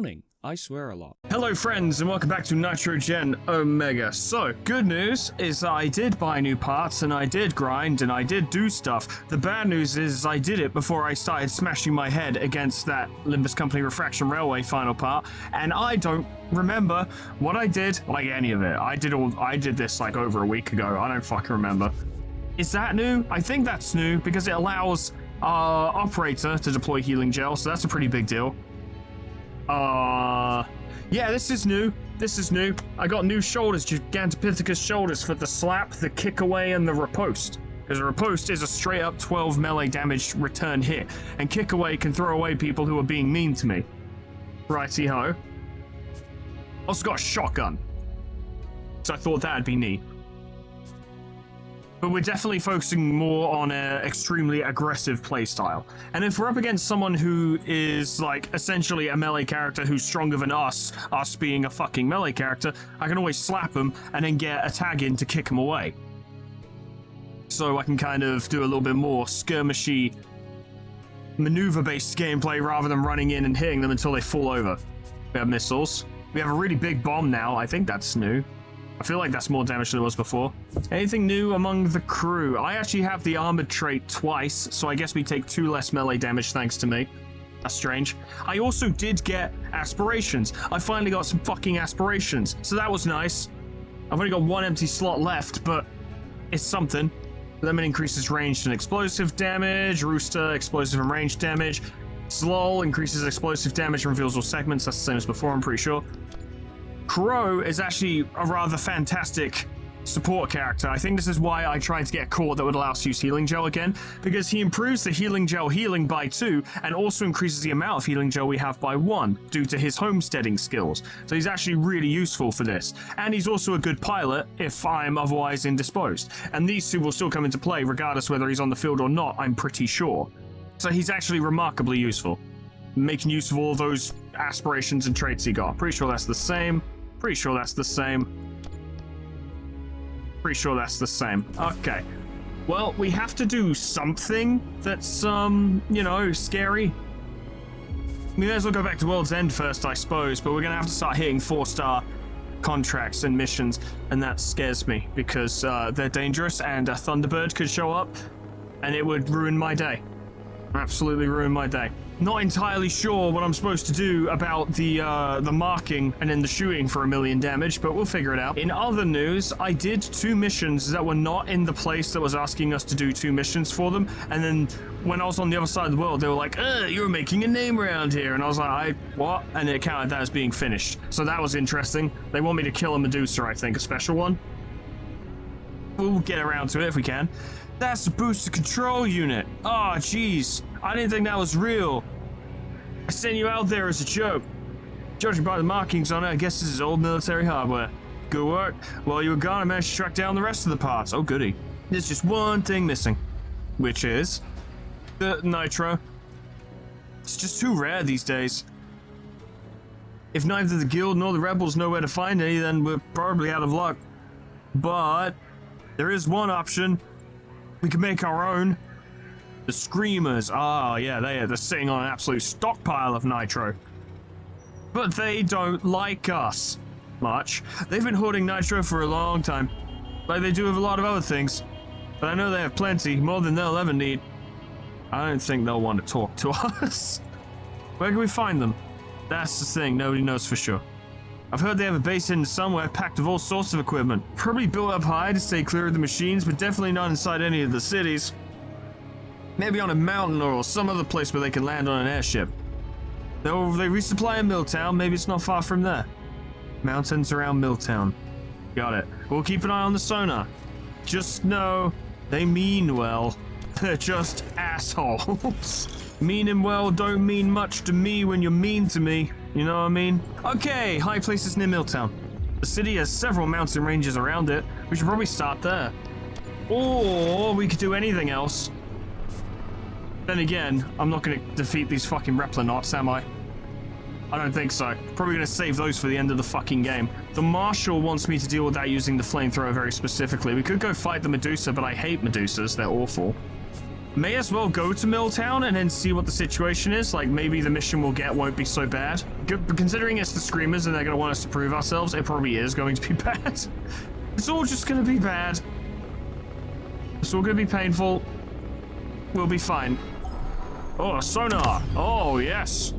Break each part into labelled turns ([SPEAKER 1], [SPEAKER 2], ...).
[SPEAKER 1] morning. I swear a lot.
[SPEAKER 2] Hello friends and welcome back to Nitrogen Omega. So, good news is I did buy new parts and I did grind and I did do stuff. The bad news is I did it before I started smashing my head against that Limbus Company Refraction Railway final part, and I don't remember what I did, like any of it. I did this like over a week ago. I don't fucking remember. Is that new? I think that's new because it allows our operator to deploy healing gel, so that's a pretty big deal. Yeah, this is new. This is new. I got new shoulders, Gigantopithecus shoulders for the slap, the kick away, and the riposte. Because a riposte is a straight up 12 melee damage return hit, and kick away can throw away people who are being mean to me. Righty ho. Also got a shotgun. So I thought that'd be neat. But we're definitely focusing more on an extremely aggressive playstyle. And if we're up against someone who is, like, essentially a melee character who's stronger than us being a fucking melee character, I can always slap them and then get a tag in to kick them away. So I can kind of do a little bit more skirmishy, maneuver-based gameplay rather than running in and hitting them until they fall over. We have missiles. We have a really big bomb now. I think that's new. I feel like that's more damage than it was before. Anything new among the crew? I actually have the armored trait twice, so I guess we take 2 less melee damage thanks to me. That's strange. I also did get aspirations. I finally got some fucking aspirations, so that was nice. I've only got 1 empty slot left, but it's something. Lemon increases ranged and explosive damage. Rooster, explosive and ranged damage. Slol increases explosive damage and reveals all segments. That's the same as before, I'm pretty sure. Crow is actually a rather fantastic support character. I think this is why I tried to get a core that would allow us to use healing gel again, because he improves the healing gel healing by 2 and also increases the amount of healing gel we have by 1 due to his homesteading skills. So he's actually really useful for this. And he's also a good pilot if I'm otherwise indisposed. And these two will still come into play regardless whether he's on the field or not, I'm pretty sure. So he's actually remarkably useful, making use of all those aspirations and traits he got. Pretty sure that's the same. Pretty sure that's the same. Pretty sure that's the same. Okay. Well, we have to do something that's, you know, scary. We may as well go back to World's End first, I suppose, but we're gonna have to start hitting 4-star contracts and missions, and that scares me, because they're dangerous, and a Thunderbird could show up, and it would ruin my day. Absolutely ruin my day. Not entirely sure what I'm supposed to do about the marking and then the shooting for 1,000,000 damage, but we'll figure it out. In other news, I did 2 missions that were not in the place that was asking us to do 2 missions for them, and then when I was on the other side of the world, they were like, you're making a name around here, and I was like, what? And it counted that as being finished. So that was interesting. They want me to kill a Medusa, I think, a special one. We'll get around to it if we can. That's the booster control unit. Oh, jeez. I didn't think that was real. I sent you out there as a joke. Judging by the markings on it, I guess this is old military hardware. Good work. While you were gone, I managed to track down the rest of the parts. Oh, goody. There's just one thing missing, which is the NITRO. It's just too rare these days. If neither the guild nor the rebels know where to find any, then we're probably out of luck. But there is one option. We can make our own. The Screamers. Ah, yeah, they're sitting on an absolute stockpile of nitro. But they don't like us much. They've been hoarding nitro for a long time, like they do with a lot of other things. But I know they have plenty, more than they'll ever need. I don't think they'll want to talk to us. Where can we find them? That's the thing, nobody knows for sure. I've heard they have a base hidden somewhere packed with all sorts of equipment. Probably built up high to stay clear of the machines, but definitely not inside any of the cities. Maybe on a mountain or some other place where they can land on an airship. They resupply in Milltown, maybe it's not far from there. Mountains around Milltown. Got it. We'll keep an eye on the sonar. Just know, they mean well. They're just assholes. Meaning well don't mean much to me when you're mean to me. You know what I mean? Okay, high places near Milltown. The city has several mountain ranges around it. We should probably start there. Or we could do anything else. Then again, I'm not going to defeat these fucking Replinauts, am I? I don't think so. Probably going to save those for the end of the fucking game. The Marshal wants me to deal with that using the flamethrower very specifically. We could go fight the Medusa, but I hate Medusas. They're awful. May as well go to Milltown and then see what the situation is. Like, maybe the mission we'll get won't be so bad. Considering it's the Screamers and they're going to want us to prove ourselves, it probably is going to be bad. It's all just going to be bad. It's all going to be painful. We'll be fine. Oh, sonar. Oh, yes.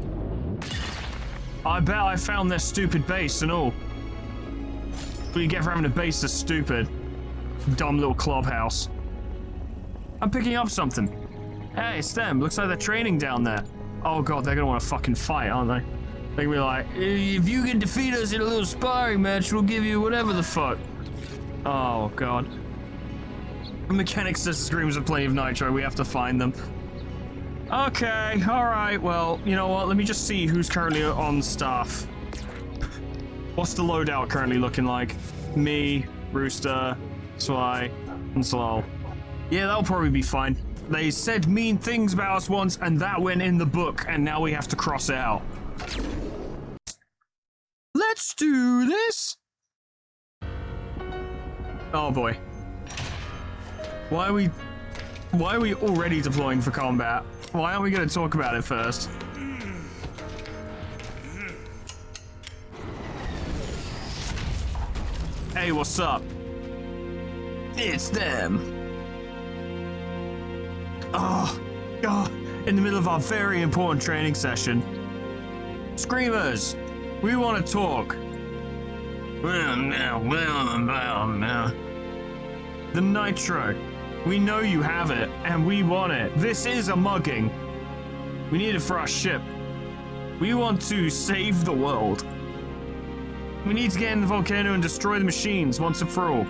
[SPEAKER 2] I bet I found their stupid base and all. What do you get for having a base that's stupid? Dumb little clubhouse. I'm picking up something. Hey, it's them. Looks like they're training down there. Oh god, they're gonna want to fucking fight, aren't they? They're gonna be like, if you can defeat us in a little sparring match, we'll give you whatever the fuck. Oh god. The mechanic says Screams have plenty of nitro. We have to find them. Okay, alright, well, you know what? Let me just see who's currently on staff. What's the loadout currently looking like? Me, Rooster, Sly, and Slol. Yeah, that'll probably be fine. They said mean things about us once, and that went in the book, and now we have to cross it out. Let's do this! Oh boy. Why are we already deploying for combat? Why aren't we going to talk about it first? Hey, what's up? It's them. Oh, God. In the middle of our very important training session. Screamers, we want to talk. The Nitro. We know you have it, and we want it. This is a mugging. We need it for our ship. We want to save the world. We need to get in the volcano and destroy the machines once and for all.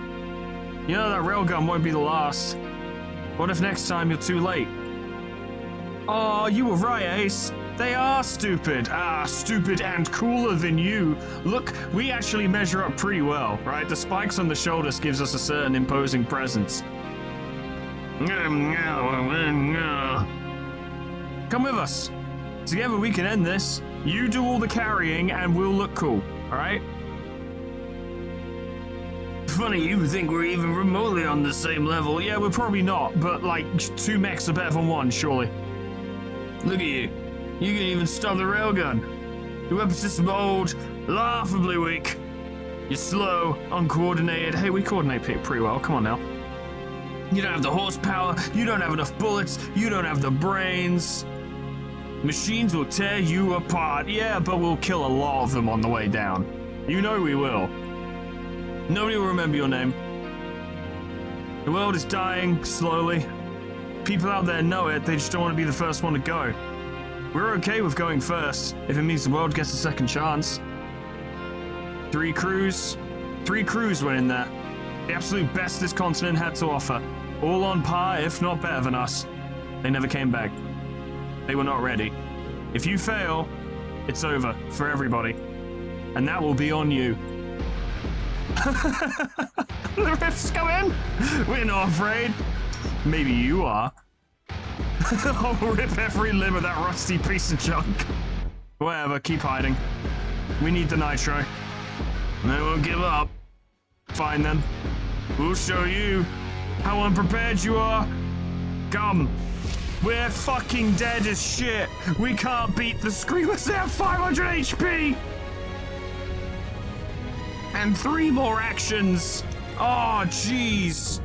[SPEAKER 2] You know that railgun won't be the last. What if next time you're too late? Oh, you were right, Ace. They are stupid. Stupid and cooler than you. Look, we actually measure up pretty well, right? The spikes on the shoulders gives us a certain imposing presence. Come with us. Together we can end this. You do all the carrying and we'll look cool, alright? Funny you think we're even remotely on the same level. Yeah, we're probably not, but like 2 mechs are better than 1, surely. Look at you. You can even stop the railgun. Your weapon system old, laughably weak. You're slow, uncoordinated. Hey, we coordinate pretty well. Come on now. You don't have the horsepower, you don't have enough bullets, you don't have the brains. Machines will tear you apart. Yeah, but we'll kill a lot of them on the way down. You know we will. Nobody will remember your name. The world is dying, slowly. People out there know it, they just don't want to be the first one to go. We're okay with going first, if it means the world gets a second chance. 3 crews went in there. The absolute best this continent had to offer. All on par, if not better than us. They never came back. They were not ready. If you fail, it's over for everybody. And that will be on you. The rifts come in. We're not afraid. Maybe you are. I'll rip every limb of that rusty piece of junk. Whatever, keep hiding. We need the nitro. They won't give up. Fine then. We'll show you how unprepared you are. Come. We're fucking dead as shit. We can't beat the Screamers. They have 500 HP. And 3 more actions. Oh, jeez.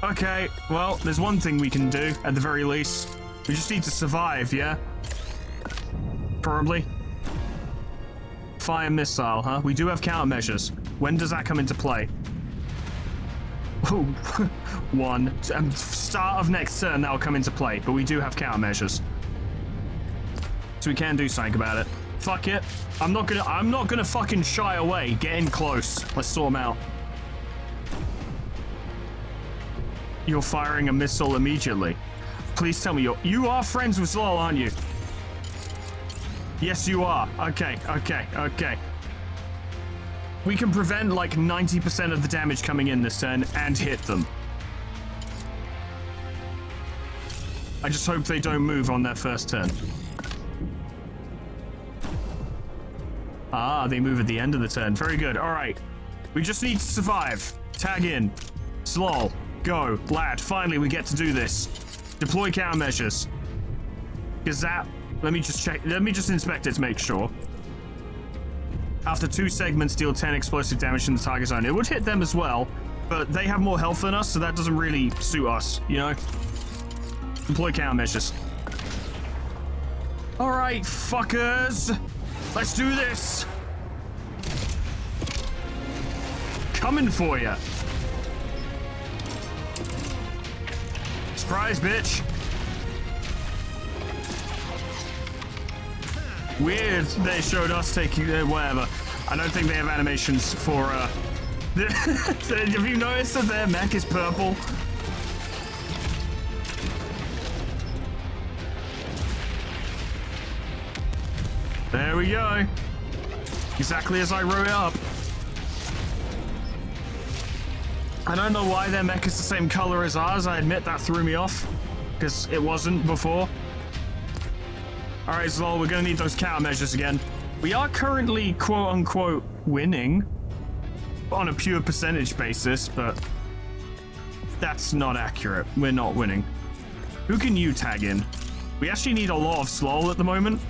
[SPEAKER 2] Okay, well, there's one thing we can do, at the very least. We just need to survive, yeah? Probably. Fire missile, huh? We do have countermeasures. When does that come into play? Oh, 1. Start of next turn, that'll come into play, but we do have countermeasures. So we can do something about it. Fuck it. I'm not gonna fucking shy away. Get in close. Let's sort them out. You're firing a missile immediately. Please tell me you are friends with Slol, aren't you? Yes, you are. Okay. We can prevent like 90% of the damage coming in this turn and hit them. I just hope they don't move on their first turn. They move at the end of the turn. Very good. All right. We just need to survive. Tag in. Slol. Go. Lad. Finally, we get to do this. Deploy countermeasures. Because that... Let me just check. Let me just inspect it to make sure. After 2 segments, deal 10 explosive damage in the target zone. It would hit them as well, but they have more health than us, so that doesn't really suit us, you know? Deploy countermeasures. Alright, fuckers. Let's do this. Coming for ya. Surprise, bitch. Weird they showed us taking whatever. I don't think they have animations for have you noticed that their mech is purple? There we go. Exactly as I wrote it up. I don't know why their mech is the same color as ours. I admit that threw me off because it wasn't before. All right, Zlol, we're gonna need those countermeasures again. We are currently quote-unquote winning on a pure percentage basis, but that's not accurate. We're not winning. Who can you tag in? We actually need a lot of Zlol at the moment,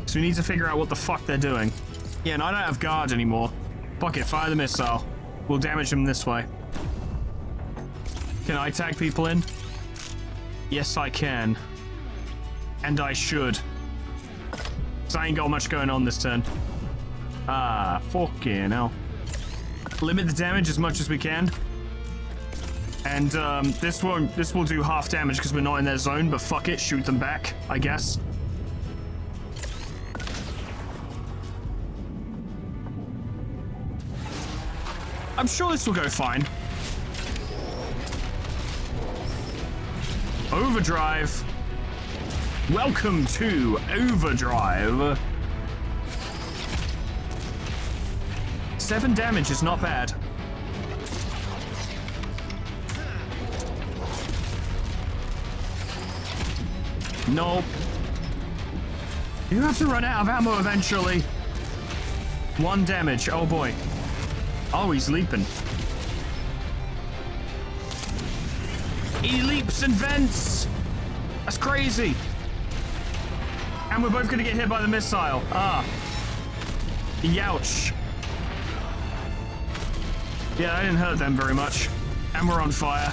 [SPEAKER 2] so we need to figure out what the fuck they're doing. Yeah, and I don't have guard anymore. Fuck it, fire the missile. We'll damage them this way. Can I tag people in? Yes, I can. And I should. So I ain't got much going on this turn. Ah, fucking hell. Limit the damage as much as we can. And this will do half damage because we're not in their zone, but fuck it, shoot them back, I guess. I'm sure this will go fine. Overdrive. Welcome to Overdrive. 7 damage is not bad. Nope. You have to run out of ammo eventually. 1 damage. Oh boy. Oh, he's leaping. He leaps and vents. That's crazy. And we're both gonna get hit by the missile. Ah. Youch. Yeah, I didn't hurt them very much. And we're on fire.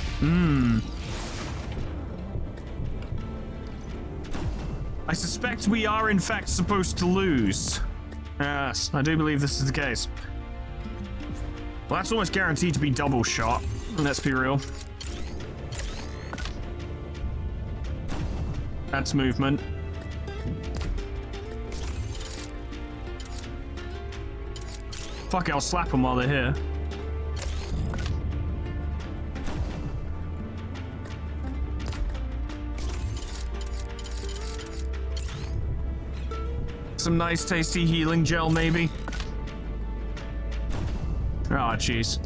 [SPEAKER 2] I suspect we are in fact supposed to lose. Yes, I do believe this is the case. Well, that's almost guaranteed to be double shot. Let's be real. That's movement. Fuck it, I'll slap them while they're here. Some nice tasty healing gel, maybe. Oh, jeez.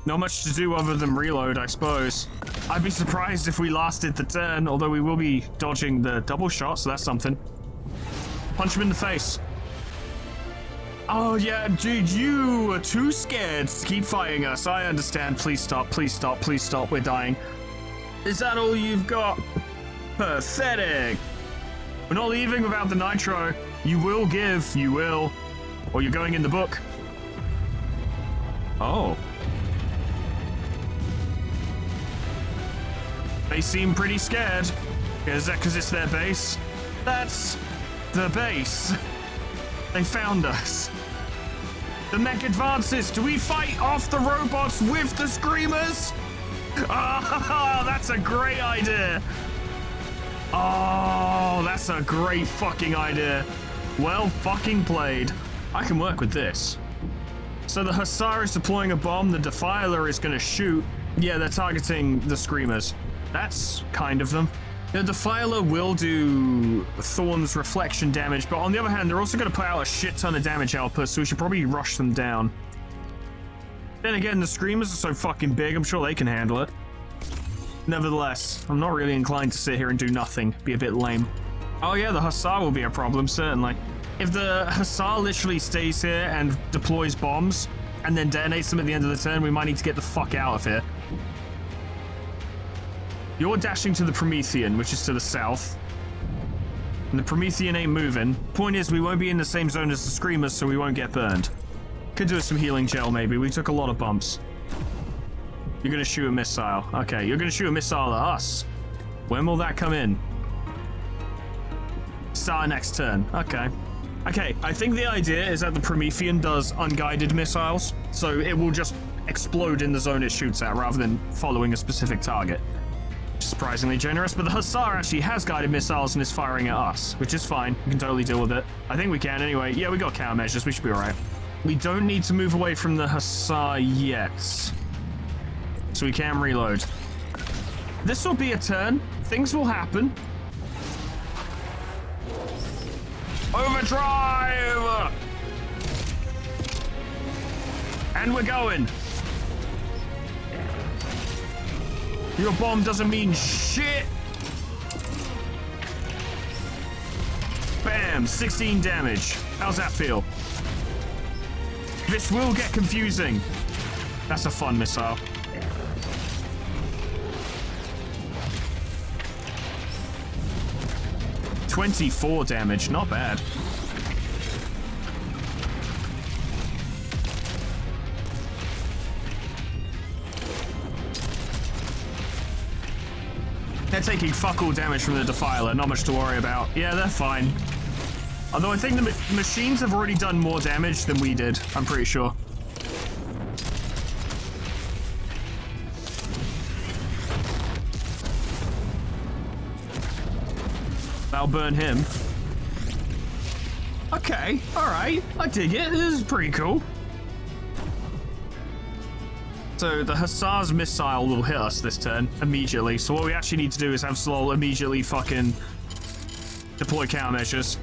[SPEAKER 2] Not much to do other than reload, I suppose. I'd be surprised if we lasted the turn, although we will be dodging the double shot, so that's something. Punch him in the face. Oh, yeah, dude, you are too scared to keep fighting us. I understand. Please stop, please stop, please stop. We're dying. Is that all you've got? Pathetic. We're not leaving without the nitro. You will give, you will. Or you're going in the book. Oh. They seem pretty scared. Is that because it's their base? That's the base. They found us. The mech advances. Do we fight off the robots with the screamers? Ah, that's a great idea. Oh, that's a great fucking idea. Well fucking played. I can work with this. So the Hussar is deploying a bomb. The Defiler is going to shoot. Yeah, they're targeting the screamers. That's kind of them. The Defiler will do Thorn's reflection damage, but on the other hand, they're also going to put out a shit ton of damage output, so we should probably rush them down. Then again, the Screamers are so fucking big, I'm sure they can handle it. Nevertheless, I'm not really inclined to sit here and do nothing. Be a bit lame. Oh yeah, the Hussar will be a problem, certainly. If the Hussar literally stays here and deploys bombs, and then detonates them at the end of the turn, we might need to get the fuck out of here. You're dashing to the Promethean, which is to the south. And the Promethean ain't moving. Point is, we won't be in the same zone as the Screamers, so we won't get burned. Could do with some healing gel, maybe. We took a lot of bumps. You're gonna shoot a missile. Okay, you're gonna shoot a missile at us. When will that come in? Start next turn. Okay. Okay, I think the idea is that the Promethean does unguided missiles, so it will just explode in the zone it shoots at rather than following a specific target. Surprisingly generous, but the Hussar actually has guided missiles and is firing at us, which is fine. We can totally deal with it. I think we can anyway. Yeah, we got countermeasures. We should be alright. We don't need to move away from the Hussar yet, so we can reload. This will be a turn. Things will happen. Overdrive! And we're going. Your bomb doesn't mean shit. Bam, 16 damage. How's that feel? This will get confusing. That's a fun missile. $24 damage, not bad. They're taking fuck all damage from the Defiler, not much to worry about. Yeah, they're fine. Although I think the machines have already done more damage than we did, I'm pretty sure. That'll burn him. Okay, alright, I dig it. This is pretty cool. So the Hussar's missile will hit us this turn immediately. So what we actually need to do is have Sloll immediately fucking deploy countermeasures.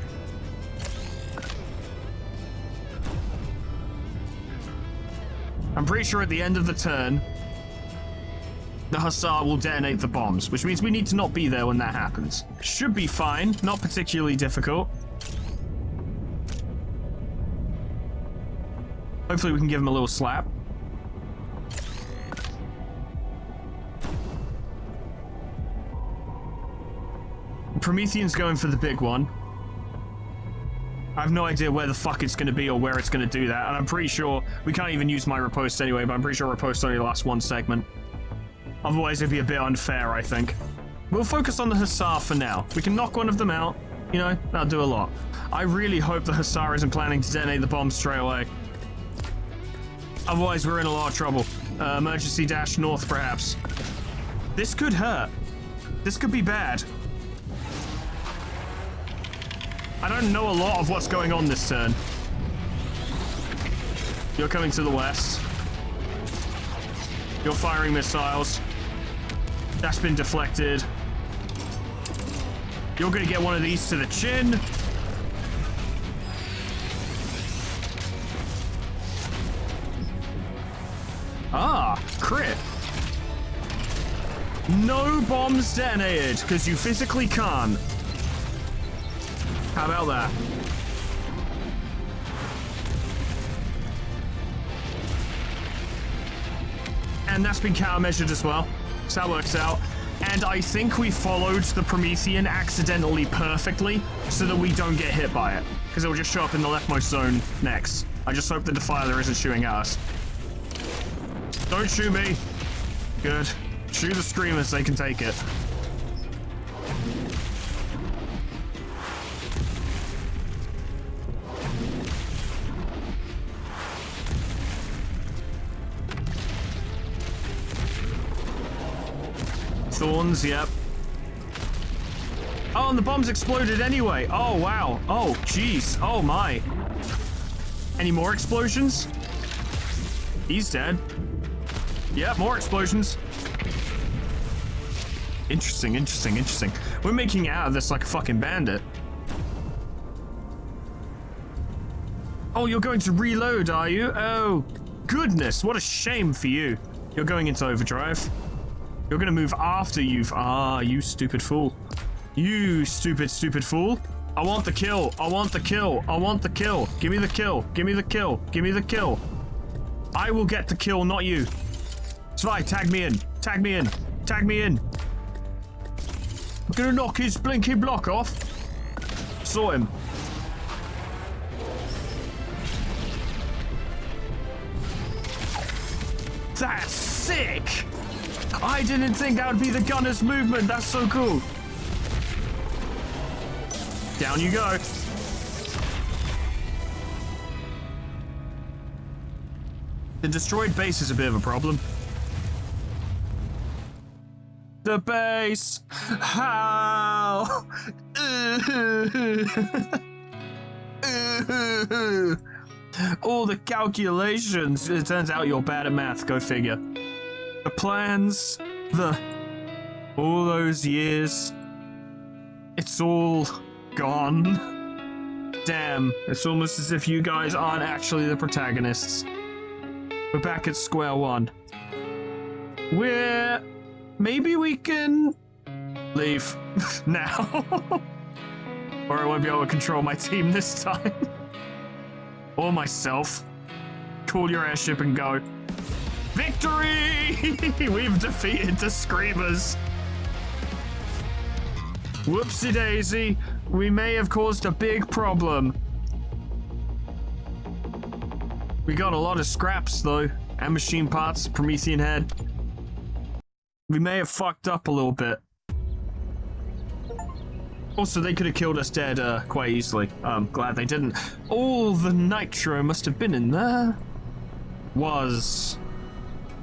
[SPEAKER 2] I'm pretty sure at the end of the turn, the Hussar will detonate the bombs, which means we need to not be there when that happens. Should be fine, not particularly difficult. Hopefully we can give him a little slap. Promethean's going for the big one. I have no idea where the fuck it's going to be or where it's going to do that, and I'm pretty sure we can't even use my riposte anyway, but I'm pretty sure riposte only lasts one segment. Otherwise it'd be a bit unfair, I think. We'll focus on the Hussar for now. We can knock one of them out, you know, that'll do a lot. I really hope the Hussar isn't planning to detonate the bomb straight away. Otherwise we're in a lot of trouble. Emergency dash north, perhaps. This could hurt. This could be bad. I don't know a lot of what's going on this turn. You're coming to the west. You're firing missiles. That's been deflected. You're gonna get one of these to the chin. Ah, crit. No bombs detonated, because you physically can't. How about that? And that's been countermeasured as well, so that works out. And I think we followed the Promethean accidentally perfectly so that we don't get hit by it, because it will just show up in the leftmost zone next. I just hope the Defiler isn't shooting at us. Don't shoot me. Good. Shoot the Screamers, they can take it. Thorns, yep. Oh, and the bombs exploded anyway. Oh, wow. Oh, jeez. Oh, my. Any more explosions? He's dead. Yeah, more explosions. Interesting, interesting, interesting. We're making out of this like a fucking bandit. Oh, you're going to reload, are you? Oh, goodness. What a shame for you. You're going into overdrive. You're gonna move after you've... Ah, you stupid fool. You stupid, stupid fool. I want the kill. I want the kill. I want the kill. Give me the kill. Give me the kill. Give me the kill. I will get the kill, not you. Zwei, tag me in. Tag me in. Tag me in. Gonna knock his blinking block off. Saw him. That's sick! I didn't think that would be the gunner's movement. That's so cool. Down you go. The destroyed base is a bit of a problem. The base! How? All the calculations. It turns out you're bad at math. Go figure. The plans, all those years, it's all gone. Damn, it's almost as if you guys aren't actually the protagonists. We're back at square one. Maybe we can leave now. Or I won't be able to control my team this time. Or myself. Call your airship and go. Victory! We've defeated the Screamers. Whoopsie daisy. We may have caused a big problem. We got a lot of scraps though. And machine parts, Promethean head. We may have fucked up a little bit. Also, they could have killed us dead quite easily. I'm glad they didn't. All the nitro must have been in there. Was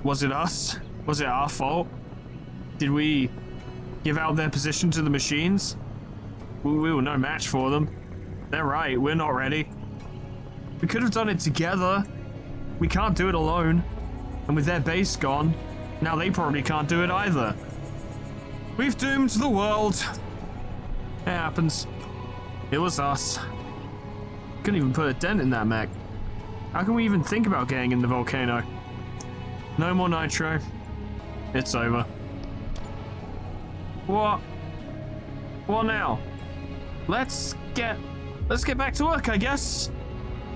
[SPEAKER 2] it us? Was it our fault? Did we give out their position to the machines? We were no match for them. They're right, we're not ready. We could have done it together. We can't do it alone. And with their base gone, now they probably can't do it either. We've doomed the world. It happens. It was us. Couldn't even put a dent in that mech. How can we even think about getting in the volcano? No more nitro. It's over. What? What now? Let's get back to work, I guess.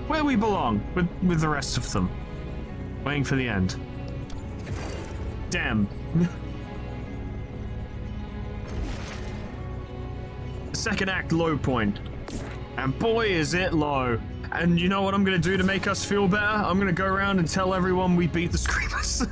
[SPEAKER 2] Where we belong, with the rest of them. Waiting for the end. Damn. Second act low point. And boy is it low. And you know what I'm gonna do to make us feel better? I'm gonna go around and tell everyone we beat the Screamers.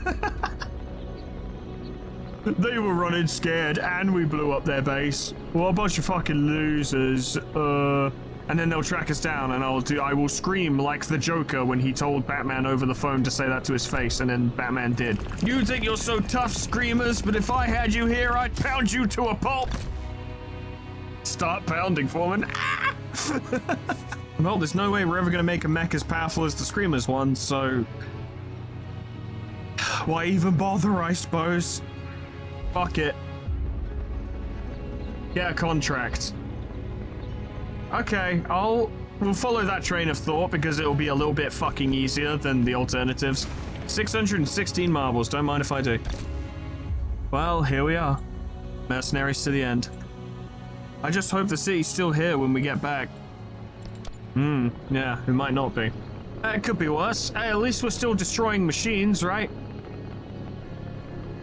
[SPEAKER 2] They were running scared and we blew up their base. What a bunch of fucking losers. And then they'll track us down and I will scream like the Joker when he told Batman over the phone to say that to his face, and then Batman did. You think you're so tough, Screamers, but if I had you here, I'd pound you to a pulp. Start pounding, Foreman. Well, there's no way we're ever gonna make a mech as powerful as the Screamers one, so why even bother, I suppose? Fuck it. Get a contract. Okay, we'll follow that train of thought because it'll be a little bit fucking easier than the alternatives. 616 marbles, don't mind if I do. Well, here we are. Mercenaries to the end. I just hope the city's still here when we get back. Yeah, it might not be. It could be worse. Hey, at least we're still destroying machines, right?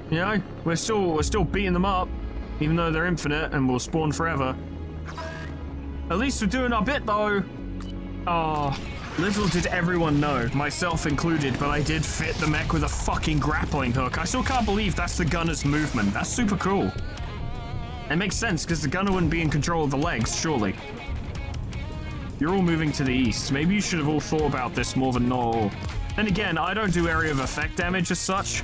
[SPEAKER 2] You know, we're still beating them up, even though they're infinite and will spawn forever. At least we're doing our bit, though. Oh, little did everyone know, myself included, but I did fit the mech with a fucking grappling hook. I still can't believe that's the gunner's movement. That's super cool. It makes sense, because the gunner wouldn't be in control of the legs, surely. You're all moving to the east. Maybe you should have all thought about this more than not all. Then again, I don't do area of effect damage as such.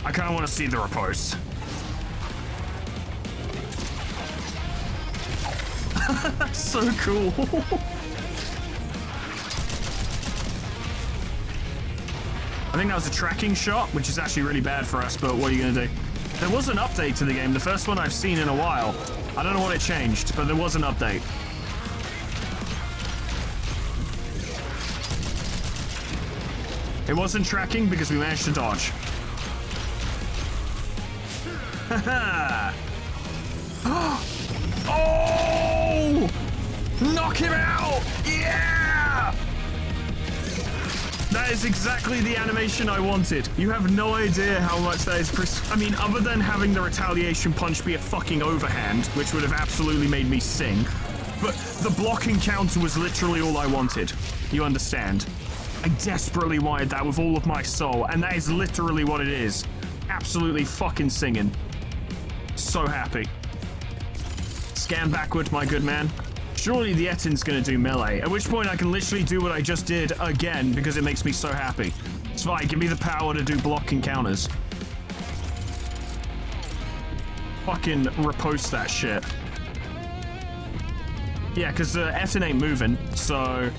[SPEAKER 2] I kind of want to see the repose. That's so cool. I think that was a tracking shot, which is actually really bad for us, but what are you gonna do? There was an update to the game, the first one I've seen in a while. I don't know what it changed, but there was an update. It wasn't tracking because we managed to dodge. Haha! Oh! Knock him out! Yeah! That is exactly the animation I wanted. You have no idea how much that is. I mean, other than having the retaliation punch be a fucking overhand, which would have absolutely made me sing, but the blocking counter was literally all I wanted. You understand? I desperately wanted that with all of my soul, and that is literally what it is. Absolutely fucking singing. So happy. Scan backward, my good man. Surely the Etin's gonna do melee, at which point I can literally do what I just did again because it makes me so happy. Zwei, give me the power to do blocking counters. Fucking repost that shit. Yeah, because Etin ain't moving, so...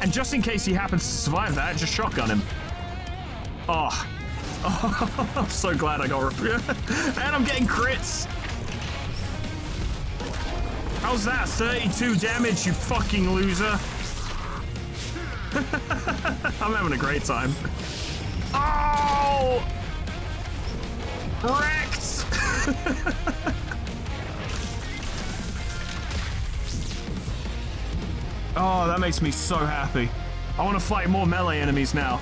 [SPEAKER 2] And just in case he happens to survive that, just shotgun him. Oh. I'm so glad I got... And I'm getting crits! How's that? 32 damage, you fucking loser. I'm having a great time. Oh! Wrecked! Oh, that makes me so happy. I want to fight more melee enemies now.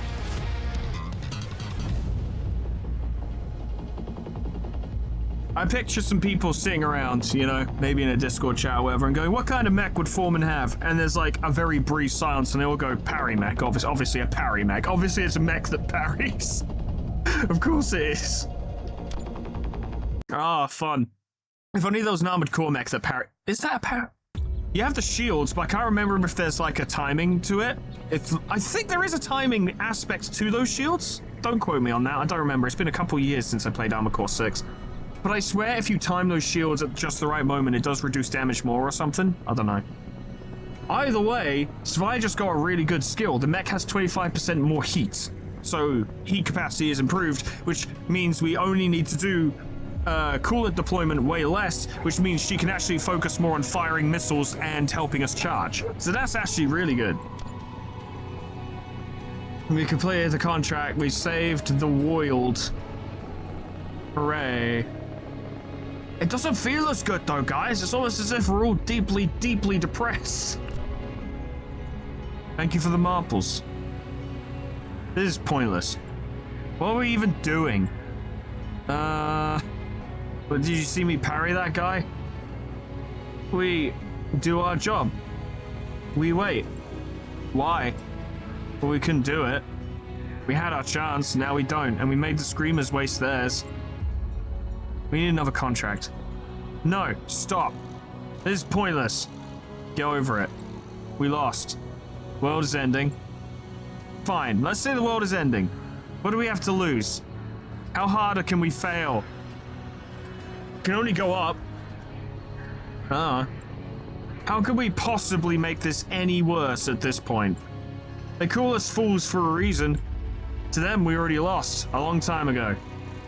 [SPEAKER 2] I picture some people sitting around, you know, maybe in a Discord chat or whatever, and going, what kind of mech would Foreman have? And there's like a very brief silence, and they all go, Parry mech. Obviously a Parry mech. Obviously it's a mech that parries. Of course it is. Ah, fun. If only there was an armored core mech that parry. Is that a parry? You have the shields, but I can't remember if there's like a timing to it. I think there is a timing aspect to those shields. Don't quote me on that. I don't remember. It's been a couple years since I played Armored Core 6. But I swear if you time those shields at just the right moment, it does reduce damage more or something. I don't know. Either way, Zwei just got a really good skill. The mech has 25% more heat. So heat capacity is improved, which means we only need to do coolant deployment way less, which means she can actually focus more on firing missiles and helping us charge. So that's actually really good. We completed the contract. We saved the world. Hooray. It doesn't feel as good though, guys. It's almost as if we're all deeply, deeply depressed. Thank you for the marbles. This is pointless. What are we even doing? But did you see me parry that guy? We do our job. We wait. Why? Well, we couldn't do it. We had our chance, now we don't, and we made the Screamers waste theirs. We need another contract. No, stop. This is pointless. Get over it. We lost. World is ending. Fine, let's say the world is ending. What do we have to lose? How harder can we fail? Can only go up. How could we possibly make this any worse at this point? They call us fools for a reason. To them, we already lost a long time ago.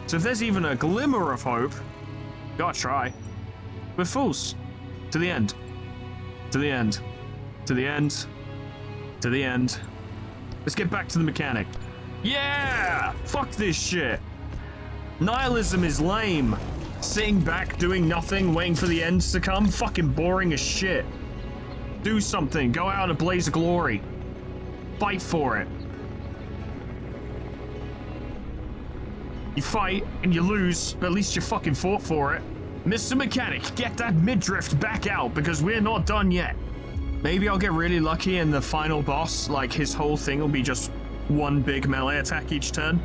[SPEAKER 2] So if there's even a glimmer of hope, gotta try. We're fools. To the end. To the end. To the end. To the end. Let's get back to the mechanic. Yeah! Fuck this shit. Nihilism is lame. Sitting back, doing nothing, waiting for the ends to come, fucking boring as shit. Do something. Go out in a blaze of glory. Fight for it. You fight, and you lose, but at least you fucking fought for it. Mr. Mechanic, get that midriff back out, because we're not done yet. Maybe I'll get really lucky and the final boss, like his whole thing will be just one big melee attack each turn.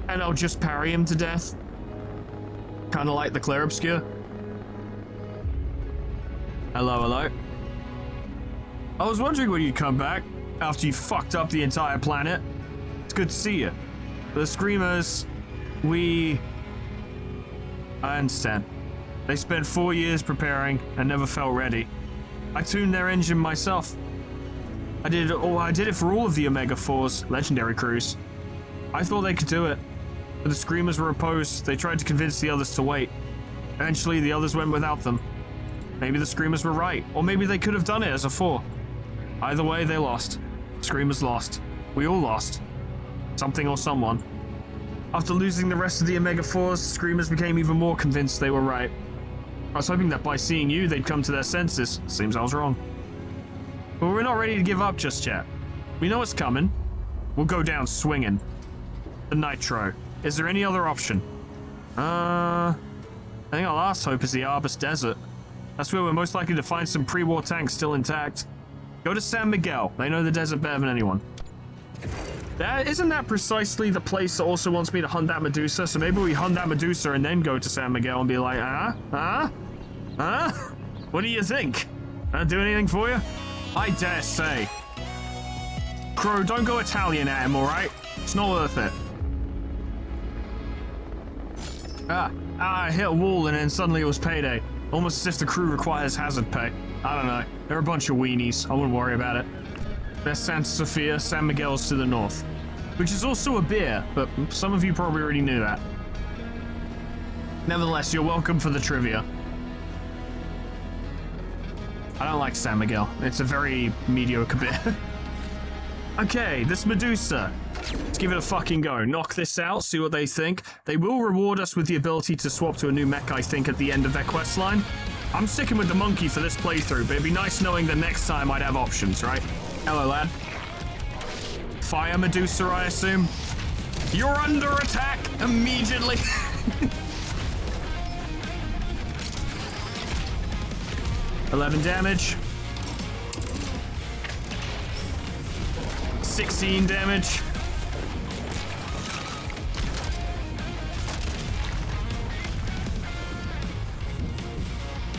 [SPEAKER 2] And I'll just parry him to death. Kinda like the Clair Obscure. Hello, hello. I was wondering when you'd come back, after you fucked up the entire planet. It's good to see you. The Screamers, I understand. They spent 4 years preparing and never felt ready. I tuned their engine myself. I did it for all of the Omega 4's legendary crews. I thought they could do it. But the Screamers were opposed. They tried to convince the others to wait. Eventually, the others went without them. Maybe the Screamers were right, or maybe they could have done it as a 4. Either way, they lost. Screamers lost. We all lost. Something or someone. After losing the rest of the Omega 4s, Screamers became even more convinced they were right. I was hoping that by seeing you, they'd come to their senses. Seems I was wrong. But we're not ready to give up just yet. We know what's coming. We'll go down swinging. The Nitro. Is there any other option? I think our last hope is the Arbus Desert. That's where we're most likely to find some pre-war tanks still intact. Go to San Miguel. They know the desert better than anyone. Isn't that precisely the place that also wants me to hunt that Medusa? So maybe we hunt that Medusa and then go to San Miguel and be like, what do you think? Do anything for you? I dare say. Crow, don't go Italian at him, alright? It's not worth it. I hit a wall and then suddenly it was payday. Almost as if the crew requires hazard pay. I don't know. They're a bunch of weenies. I wouldn't worry about it. There's Santa Sofia, San Miguel's to the north. Which is also a beer, but some of you probably already knew that. Nevertheless, you're welcome for the trivia. I don't like San Miguel. It's a very mediocre beer. Okay, this Medusa. Let's give it a fucking go. Knock this out, see what they think. They will reward us with the ability to swap to a new mech, I think, at the end of their quest line. I'm sticking with the monkey for this playthrough, but it'd be nice knowing that next time I'd have options, right? Hello, lad. Fire Medusa, I assume. You're under attack immediately. $11 damage. 16 damage.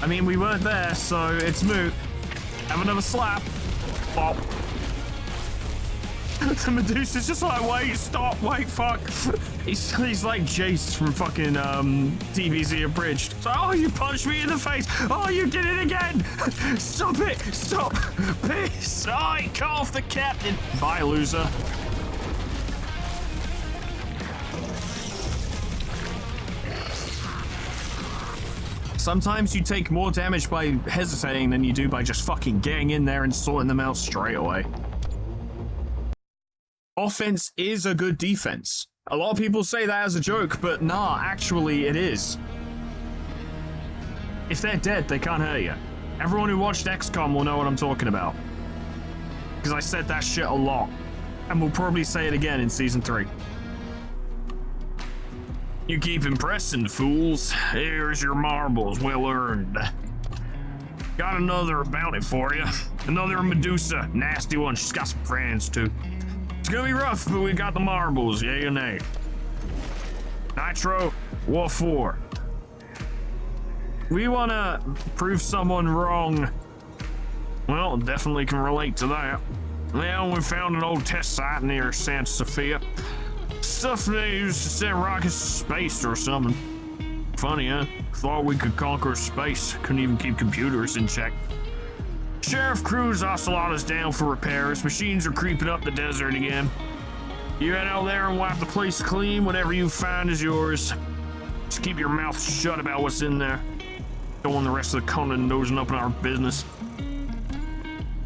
[SPEAKER 2] I mean, we weren't there, so it's moot. Have another slap. Bop. The Medusa's just like, wait, stop, wait, fuck. He's like Jace from fucking DBZ Abridged. So, oh, you punched me in the face. Oh, you did it again. Stop it. Stop. Piss. Oh, he cut off the captain. Bye, loser. Sometimes you take more damage by hesitating than you do by just fucking getting in there and sorting them out straight away. Offense is a good defense. A lot of people say that as a joke, but nah, actually it is. If they're dead, they can't hurt you. Everyone who watched XCOM will know what I'm talking about. Because I said that shit a lot. And we'll probably say it again in Season 3. You keep impressing, fools. Here's your marbles, well earned. Got another bounty for you. Another Medusa, nasty one. She's got some friends too. It's gonna be rough, but we got the marbles, yay or nay. Nitro, what for? We wanna prove someone wrong. Well, definitely can relate to that. Well, we found an old test site near Santa Sofia. Stuff they used to send rockets to space or something. Funny, huh? Thought we could conquer space. Couldn't even keep computers in check. Sheriff Cruz Ocelot is down for repairs. Machines are creeping up the desert again. You head out there and wipe the place clean. Whatever you find is yours. Just keep your mouth shut about what's in there. Don't want the rest of the continent nosing up in our business.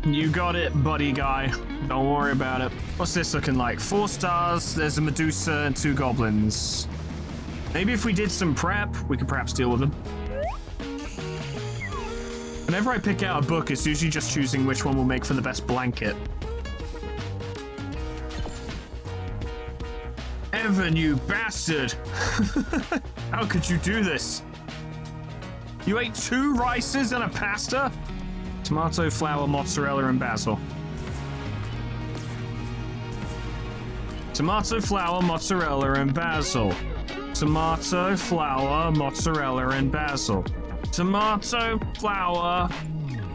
[SPEAKER 2] You got it, buddy guy. Don't worry about it. What's this looking like? 4 stars, there's a Medusa and 2 goblins. Maybe if we did some prep, we could perhaps deal with them. Whenever I pick out a book, it's usually just choosing which one will make for the best blanket. Evan, you bastard! How could you do this? You ate 2 rices and a pasta? Tomato, flour, mozzarella, and basil. Tomato, flour, mozzarella, and basil. Tomato, flour, mozzarella, and basil. Tomato, flour,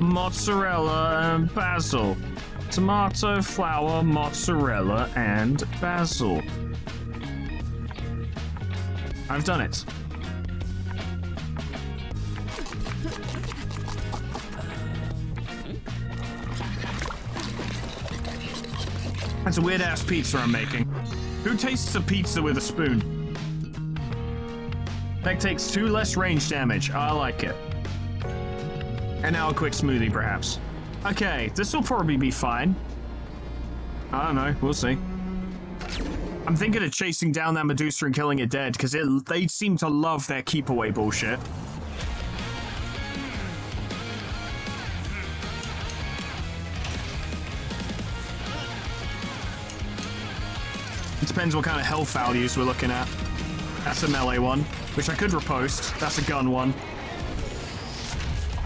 [SPEAKER 2] mozzarella, and basil. Tomato, flour, mozzarella, and basil. I've done it. That's a weird-ass pizza I'm making. Who tastes a pizza with a spoon? That takes 2 less range damage. I like it. And now a quick smoothie, perhaps. Okay, this will probably be fine. I don't know. We'll see. I'm thinking of chasing down that Medusa and killing it dead, because they seem to love their keep-away bullshit. It depends what kind of health values we're looking at. That's a melee one, which I could repost. That's a gun one.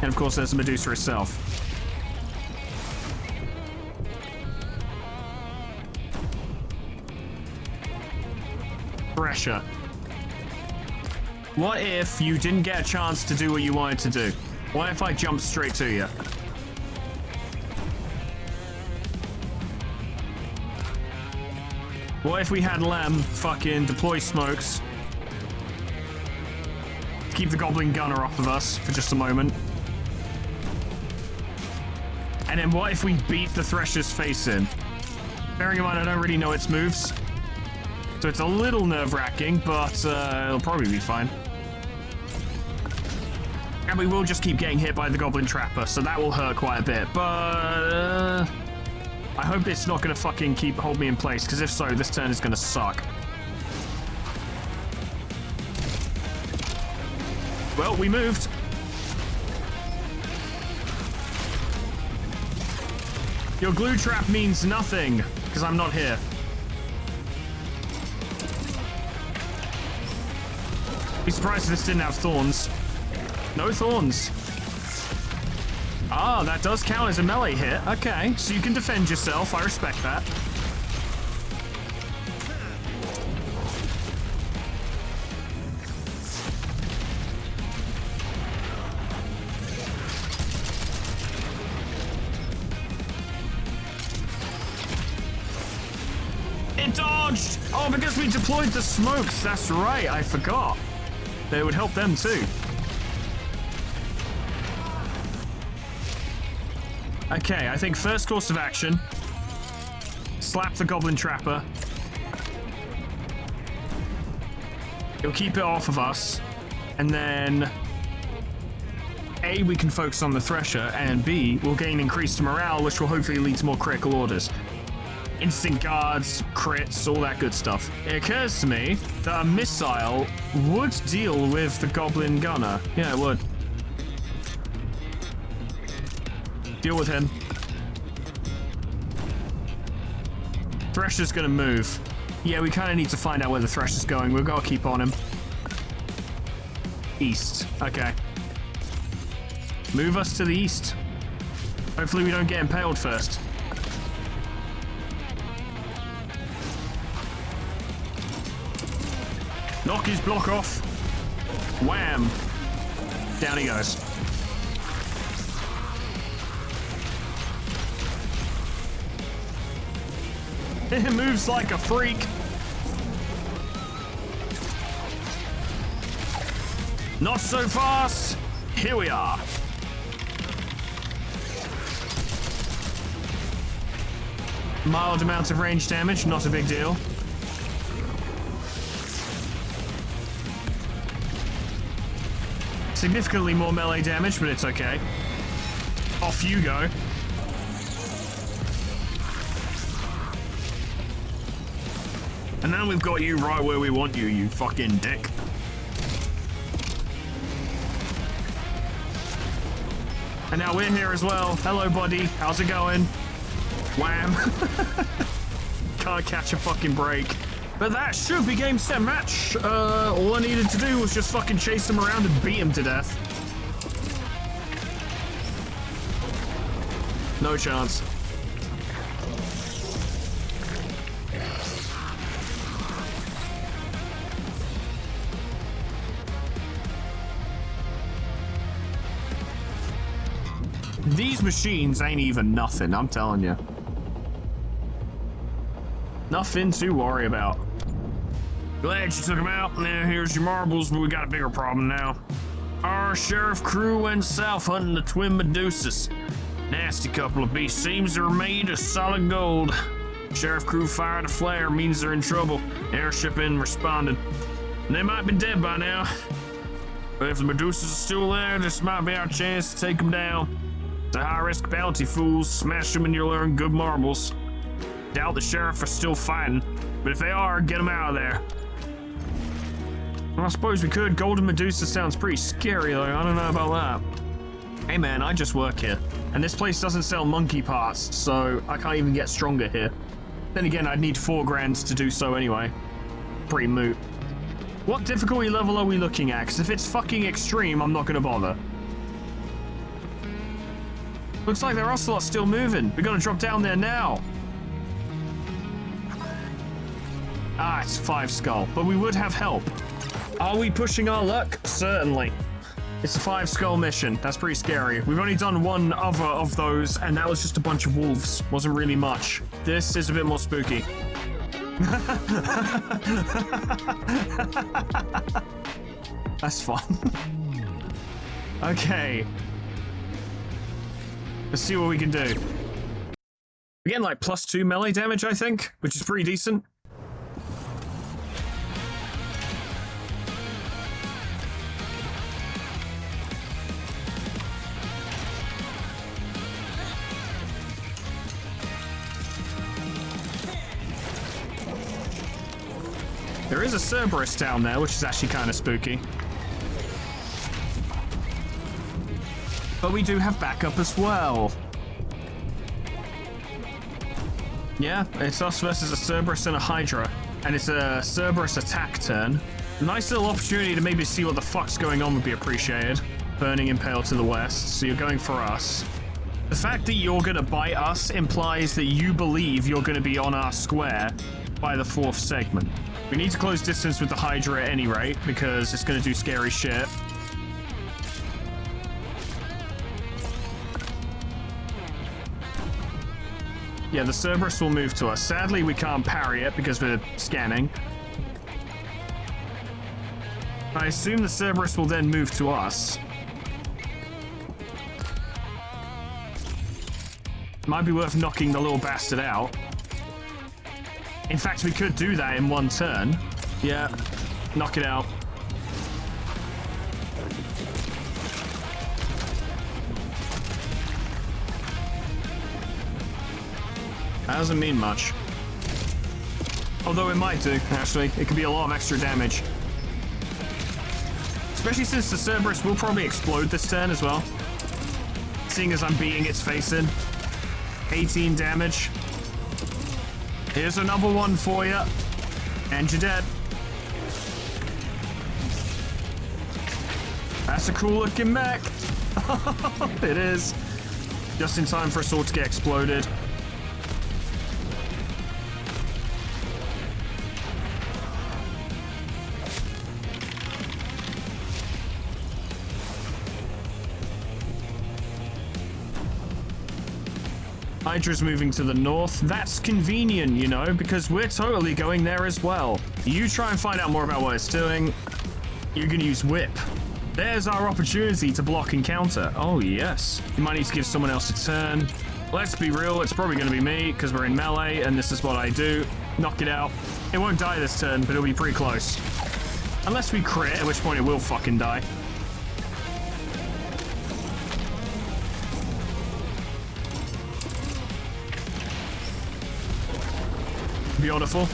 [SPEAKER 2] And of course, there's the Medusa itself. Pressure. What if you didn't get a chance to do what you wanted to do? What if I jumped straight to you? What if we had Lem fucking deploy smokes? Keep the Goblin Gunner off of us for just a moment. And then what if we beat the Thresher's face in? Bearing in mind I don't really know its moves. So it's a little nerve-wracking, but it'll probably be fine. And we will just keep getting hit by the Goblin Trapper, so that will hurt quite a bit. But I hope it's not going to fucking hold me in place, because if so, this turn is going to suck. Well, we moved. Your glue trap means nothing, because I'm not here. Be surprised if this didn't have thorns. No thorns. Ah, that does count as a melee hit. Okay, so you can defend yourself. I respect that. It dodged! Oh, because we deployed the smokes. That's right, I forgot. They would help them too. Okay, I think first course of action. Slap the Goblin Trapper. He'll keep it off of us. And then A, we can focus on the Thresher, and B, we'll gain increased morale, which will hopefully lead to more critical orders. Instant guards, crits, all that good stuff. It occurs to me that a missile would deal with the Goblin Gunner. Yeah, it would. Deal with him. Thresher's gonna move. Yeah, we kind of need to find out where the Thresher's going. We've got to keep on him. East. Okay. Move us to the east. Hopefully we don't get impaled first. Knock his block off. Wham. Down he goes. It moves like a freak. Not so fast. Here we are. Mild amount of range damage, not a big deal. Significantly more melee damage, but it's okay. Off you go. And now we've got you right where we want you, you fucking dick. And now we're here as well. Hello, buddy. How's it going? Wham. Can't catch a fucking break. But that should be game, set, match. All I needed to do was just fucking chase him around and beat him to death. No chance. These machines ain't even nothing, I'm telling you. Nothing to worry about. Glad you took them out. Now here's your marbles, but we got a bigger problem now. Our sheriff crew went south hunting the twin Medusas. Nasty couple of beasts. Seems they're made of solid gold. Sheriff crew fired a flare, means they're in trouble. Airship in responded. They might be dead by now. But if the Medusas are still there, this might be our chance to take them down. It's a high-risk bounty, fools. Smash them and you'll earn good marbles. Doubt the sheriff are still fighting, but if they are, get them out of there. Well, I suppose we could. Golden Medusa sounds pretty scary, though. I don't know about that. Hey, man, I just work here, and this place doesn't sell monkey parts, so I can't even get stronger here. Then again, I'd need 4 grand to do so anyway. Pretty moot. What difficulty level are we looking at? Because if it's fucking extreme, I'm not going to bother. Looks like their ocelot's still moving. We got to drop down there now. Ah, it's 5 skull, but we would have help. Are we pushing our luck? Certainly. It's a 5 skull mission. That's pretty scary. We've only done one other of those, and that was just a bunch of wolves. Wasn't really much. This is a bit more spooky. That's fun. Okay. Let's see what we can do. We're getting like +2 melee damage, I think, which is pretty decent. There is a Cerberus down there, which is actually kind of spooky. But we do have backup as well. Yeah, it's us versus a Cerberus and a Hydra. And it's a Cerberus attack turn. A nice little opportunity to maybe see what the fuck's going on would be appreciated. Burning Impale to the west, so you're going for us. The fact that you're gonna bite us implies that you believe you're gonna be on our square by the 4th segment. We need to close distance with the Hydra at any rate, because it's going to do scary shit. Yeah, the Cerberus will move to us. Sadly, we can't parry it because we're scanning. I assume the Cerberus will then move to us. Might be worth knocking the little bastard out. In fact, we could do that in 1 turn. Yeah, knock it out. That doesn't mean much. Although it might do, actually. It could be a lot of extra damage. Especially since the Cerberus will probably explode this turn as well. Seeing as I'm beating its face in. 18 damage. Here's another one for you. And you're dead. That's a cool looking mech. It is. Just in time for us all to get exploded. Hydra's moving to the north. That's convenient, you know, because we're totally going there as well. You try and find out more about what it's doing. You can use whip. There's our opportunity to block and counter. Oh, yes. You might need to give someone else a turn. Let's be real, it's probably going to be me, because we're in melee, and this is what I do. Knock it out. It won't die this turn, but it'll be pretty close. Unless we crit, at which point it will fucking die. Beautiful.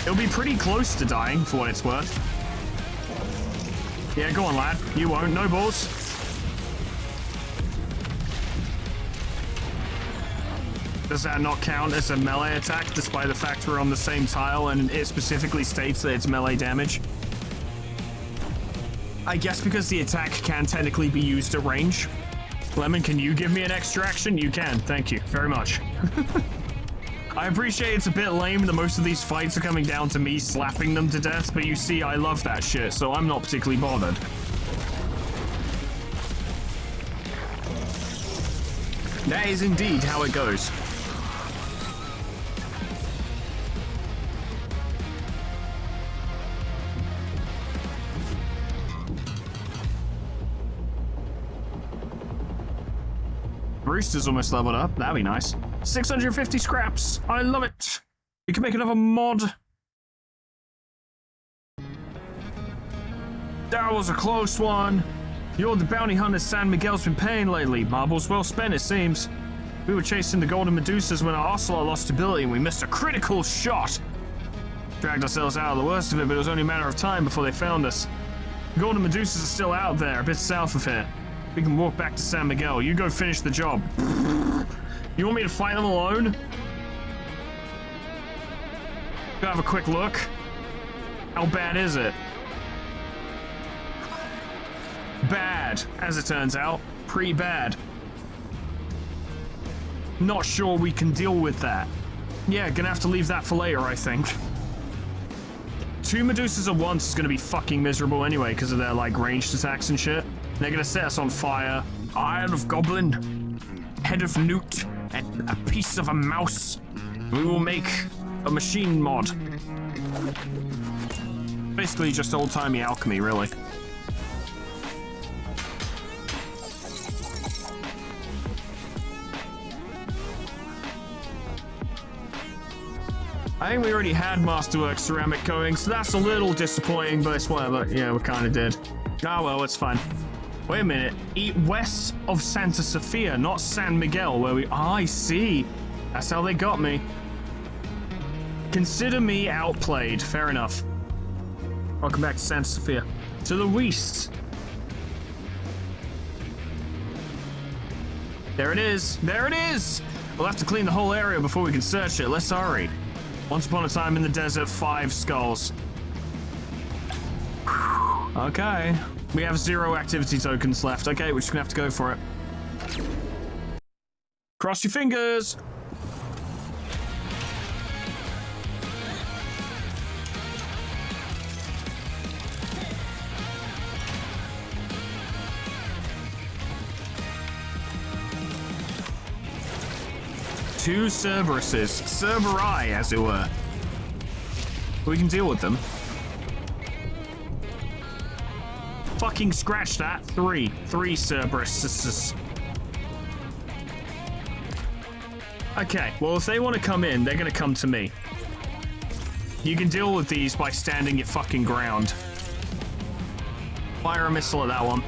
[SPEAKER 2] It'll be pretty close to dying, for what it's worth. Yeah, go on, lad. You won't. No balls. Does that not count as a melee attack, despite the fact we're on the same tile and it specifically states that it's melee damage? I guess because the attack can technically be used at range. Lemon, can you give me an extra action? You can. Thank you very much. I appreciate it's a bit lame that most of these fights are coming down to me slapping them to death, but you see, I love that shit, so I'm not particularly bothered. That is indeed how it goes. Rooster's almost leveled up. That'd be nice. 650 scraps. I love it. We can make another mod. That was a close one. You're the bounty hunter San Miguel's been paying lately. Marbles well spent, it seems. We were chasing the golden medusas when our ocelot lost stability and we missed a critical shot. Dragged ourselves out of the worst of it, but it was only a matter of time before they found us. The golden medusas are still out there, a bit south of here. We can walk back to San Miguel. You go finish the job. You want me to fight them alone? Go have a quick look. How bad is it? Bad, as it turns out. Pretty bad. Not sure we can deal with that. Yeah, gonna have to leave that for later, I think. 2 Medusas at once is gonna be fucking miserable anyway because of their, like, ranged attacks and shit. They're gonna set us on fire. Eye of Goblin, head of Newt, and a piece of a mouse. We will make a machine mod. Basically just old-timey alchemy, really. I think we already had Masterwork ceramic coating, so that's a little disappointing, but it's whatever. Yeah, we kind of did. Ah, well, it's fine. Wait a minute. Eat west of Santa Sofia, not San Miguel, where we... Ah, I see. That's how they got me. Consider me outplayed. Fair enough. Welcome back to Santa Sofia. To the west. There it is. There it is! We'll have to clean the whole area before we can search it. Let's hurry. Once upon a time in the desert, 5 skulls. Okay. We have 0 activity tokens left. Okay, we're just gonna have to go for it. Cross your fingers! Two Cerberuses. Cerberi, as it were. We can deal with them. Fucking scratch that. 3 Cerberuses. Okay, well, if they want to come in, they're going to come to me. You can deal with these by standing your fucking ground. Fire a missile at that one.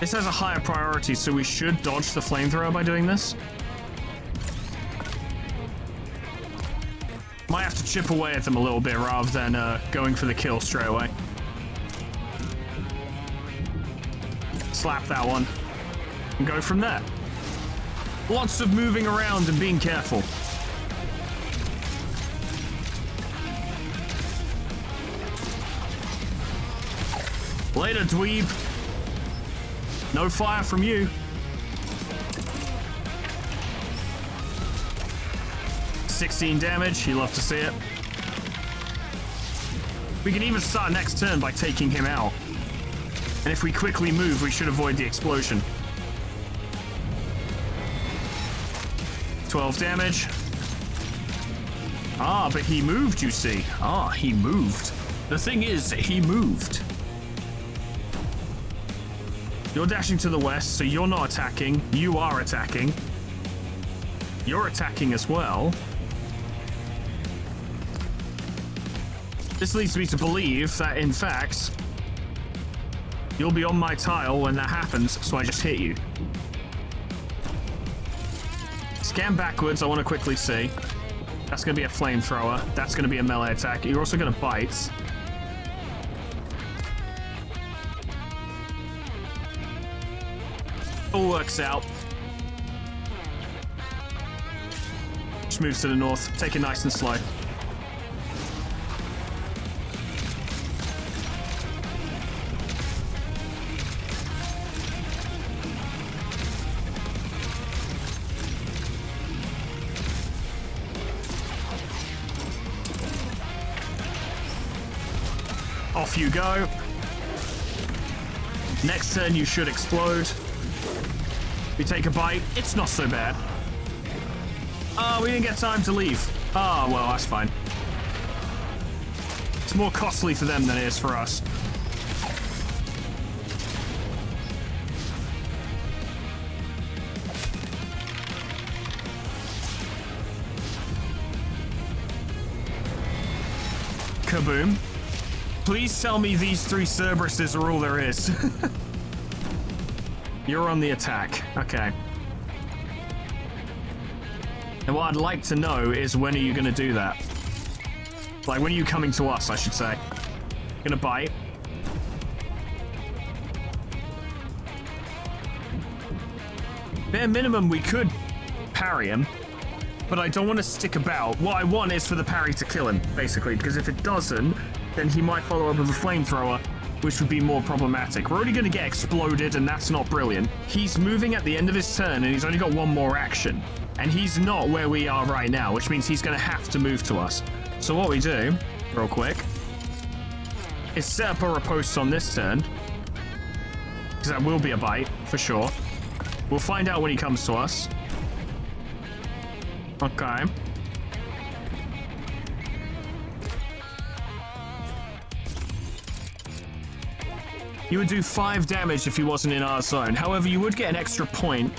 [SPEAKER 2] This has a higher priority, so we should dodge the flamethrower by doing this. Might have to chip away at them a little bit rather than going for the kill straight away. Slap that one. And go from there. Lots of moving around and being careful. Later, dweeb. No fire from you. $16 damage, you love to see it. We can even start next turn by taking him out. And if we quickly move, we should avoid the explosion. 12 damage. Ah, but he moved, you see. Ah, he moved. The thing is, he moved. You're dashing to the west, so you're not attacking. You are attacking. You're attacking as well. This leads me to believe that, in fact, you'll be on my tile when that happens, so I just hit you. Scan backwards, I want to quickly see. That's going to be a flamethrower. That's going to be a melee attack. You're also going to bite. All works out. Just moves to the north. Take it nice and slow. Off you go. Next turn you should explode. We take a bite. It's not so bad. Oh, we didn't get time to leave. Oh, well, that's fine. It's more costly for them than it is for us. Kaboom. Please tell me these 3 Cerberuses are all there is. You're on the attack. Okay. And what I'd like to know is, when are you going to do that? Like, when are you coming to us, I should say? Gonna bite. Bare minimum, we could parry him. but I don't want to stick about. What I want is for the parry to kill him, basically, because if it doesn't, then he might follow up with a flamethrower, which would be more problematic. We're already going to get exploded, and that's not brilliant. He's moving at the end of his turn, and he's only got one more action. And he's not where we are right now, which means he's going to have to move to us. So what we do, real quick, is set up a riposte on this turn, because that will be a bite, for sure. We'll find out when he comes to us. Okay. You would do 5 damage if he wasn't in our zone. However, you would get an extra point.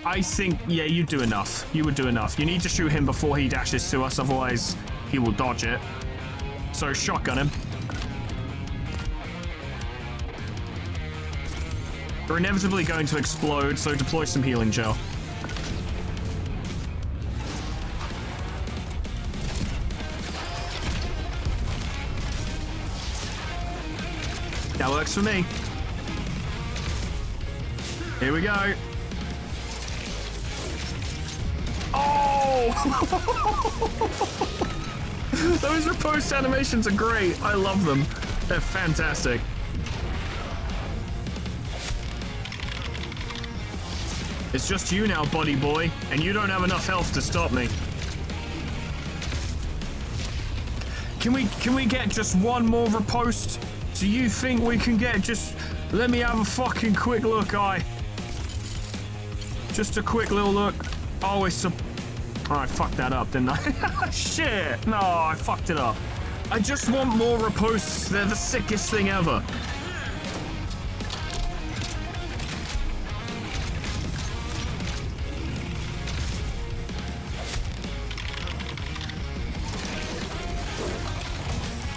[SPEAKER 2] I think, yeah, you'd do enough. You would do enough. You need to shoot him before he dashes to us, otherwise he will dodge it. So shotgun him. They're inevitably going to explode, so deploy some healing gel. That works for me. Here we go. Oh! Those riposte animations are great. I love them. They're fantastic. It's just you now, buddy boy, and you don't have enough health to stop me. Can we get just one more riposte? Do you think we can get just... Let me have a fucking quick look, Just a quick little look. Oh, it's a... Oh, I fucked that up, didn't I? Shit! No, I fucked it up. I just want more ripostes. They're the sickest thing ever.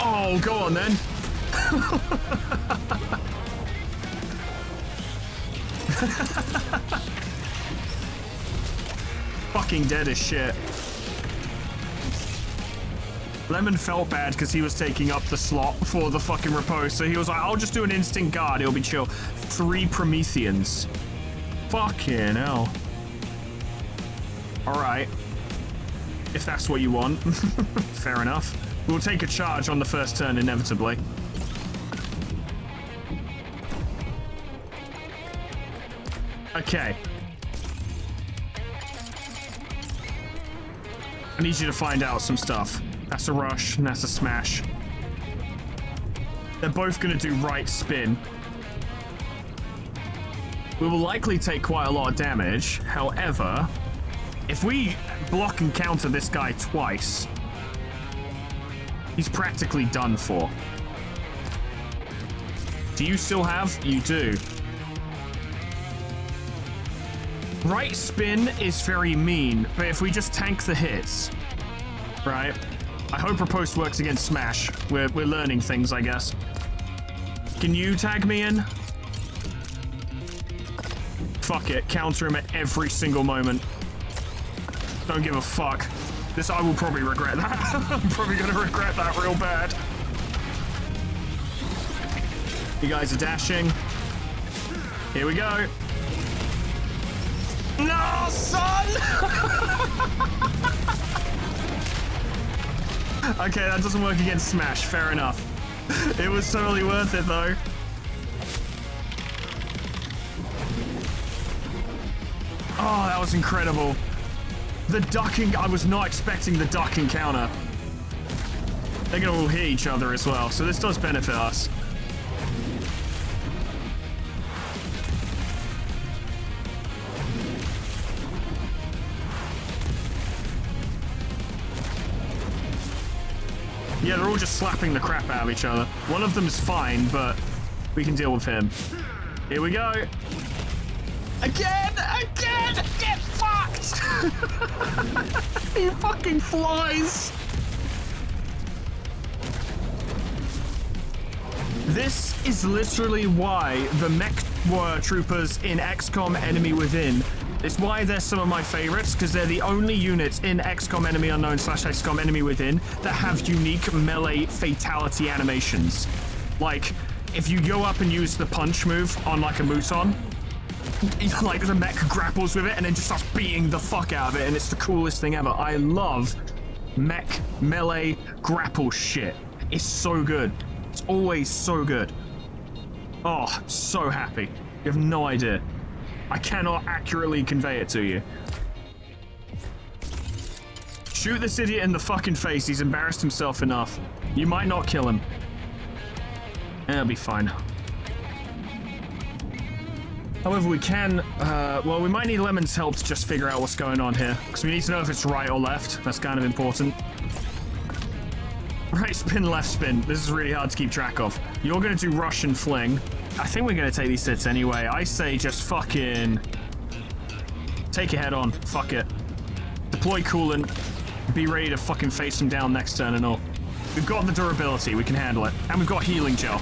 [SPEAKER 2] Oh, go on then. Fucking dead as shit. Lemon felt bad because he was taking up the slot for the fucking riposte, so he was like, I'll just do an instant guard, it'll be chill. 3 Prometheans. Fucking hell. Alright. If that's what you want. Fair enough. We'll take a charge on the first turn, inevitably. Okay. I need you to find out some stuff. That's a rush, and that's a smash. They're both gonna do right spin. We will likely take quite a lot of damage. However, if we block and counter this guy twice, he's practically done for. Do you still have? You do. Right spin is very mean, but if we just tank the hits, right? I hope riposte works against smash. We're learning things, I guess. Can you tag me in? Fuck it, counter him at every single moment. Don't give a fuck. I will probably regret that. I'm probably gonna regret that real bad. You guys are dashing. Here we go. No, son! Okay, that doesn't work against smash. Fair enough. It was totally worth it, though. Oh, that was incredible. The ducking, I was not expecting the duck encounter. They're gonna all hit each other as well, so this does benefit us. Yeah, they're all just slapping the crap out of each other. One of them's fine, but we can deal with him. Here we go. Again! Get fucked! He fucking flies! This is literally why the Mech troopers in XCOM Enemy Within, it's why they're some of my favorites, because they're the only units in XCOM Enemy Unknown / XCOM Enemy Within that have unique melee fatality animations. Like, if you go up and use the punch move on like a Muton, like the mech grapples with it and then just starts beating the fuck out of it, and it's the coolest thing ever. I love mech melee grapple shit. It's so good. It's always so good. Oh, I'm so happy. You have no idea. I cannot accurately convey it to you. Shoot this idiot in the fucking face. He's embarrassed himself enough. You might not kill him. It'll be fine. However, we can, well, we might need Lemon's help to just figure out what's going on here. Because we need to know if it's right or left. That's kind of important. Right spin, left spin. This is really hard to keep track of. You're going to do rush and fling. I think we're going to take these hits anyway. I say just fucking... take your head on. Fuck it. Deploy coolant. Be ready to fucking face him down next turn and all. We've got the durability. We can handle it. And we've got healing gel.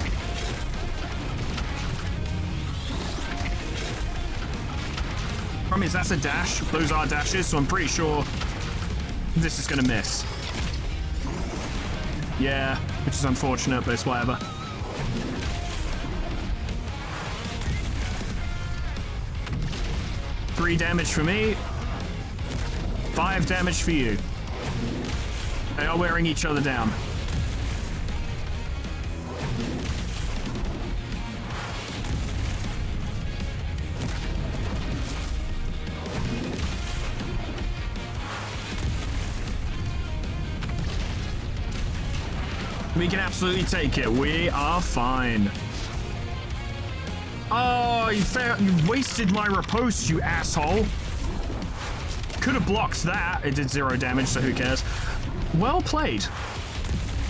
[SPEAKER 2] Problem is, that's a dash. Those are dashes, so I'm pretty sure this is gonna miss. Yeah, which is unfortunate, but it's whatever. Three damage for me. 5 damage for you. They are wearing each other down. We can absolutely take it. We are fine. Oh, you wasted my riposte, you asshole. Could have blocked that. It did 0 damage, so who cares? Well played.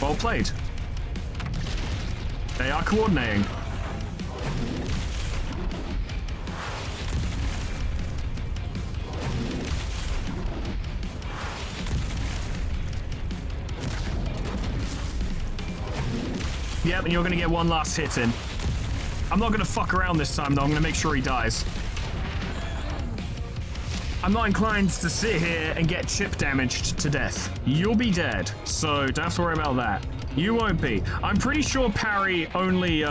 [SPEAKER 2] Well played. They are coordinating. Yep, and you're gonna get one last hit in. I'm not gonna fuck around this time, though. I'm gonna make sure he dies. I'm not inclined to sit here and get chip damaged to death. You'll be dead, so don't have to worry about that. You won't be. I'm pretty sure Parry only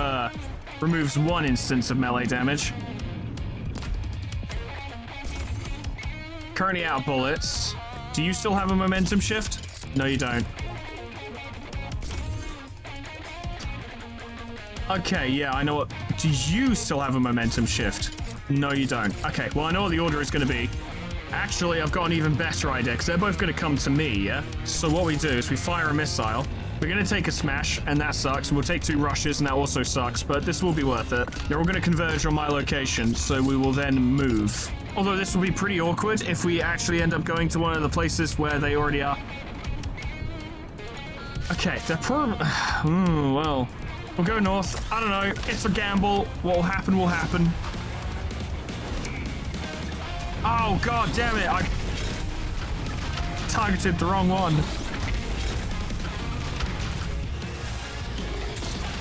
[SPEAKER 2] removes 1 instance of melee damage. Currently out of bullets. Do you still have a momentum shift? No, you don't. Okay, yeah, I know what... Do you still have a momentum shift? No, you don't. Okay, well, I know what the order is going to be. Actually, I've got an even better idea, because they're both going to come to me, yeah? So what we do is we fire a missile. We're going to take a smash, and that sucks. And we'll take 2 rushes, and that also sucks, but this will be worth it. They're all going to converge on my location, so we will then move. Although this will be pretty awkward if we actually end up going to one of the places where they already are. Okay, they're probably... well... We'll go north. I don't know. It's a gamble. What will happen will happen. Oh, god damn it. I targeted the wrong one.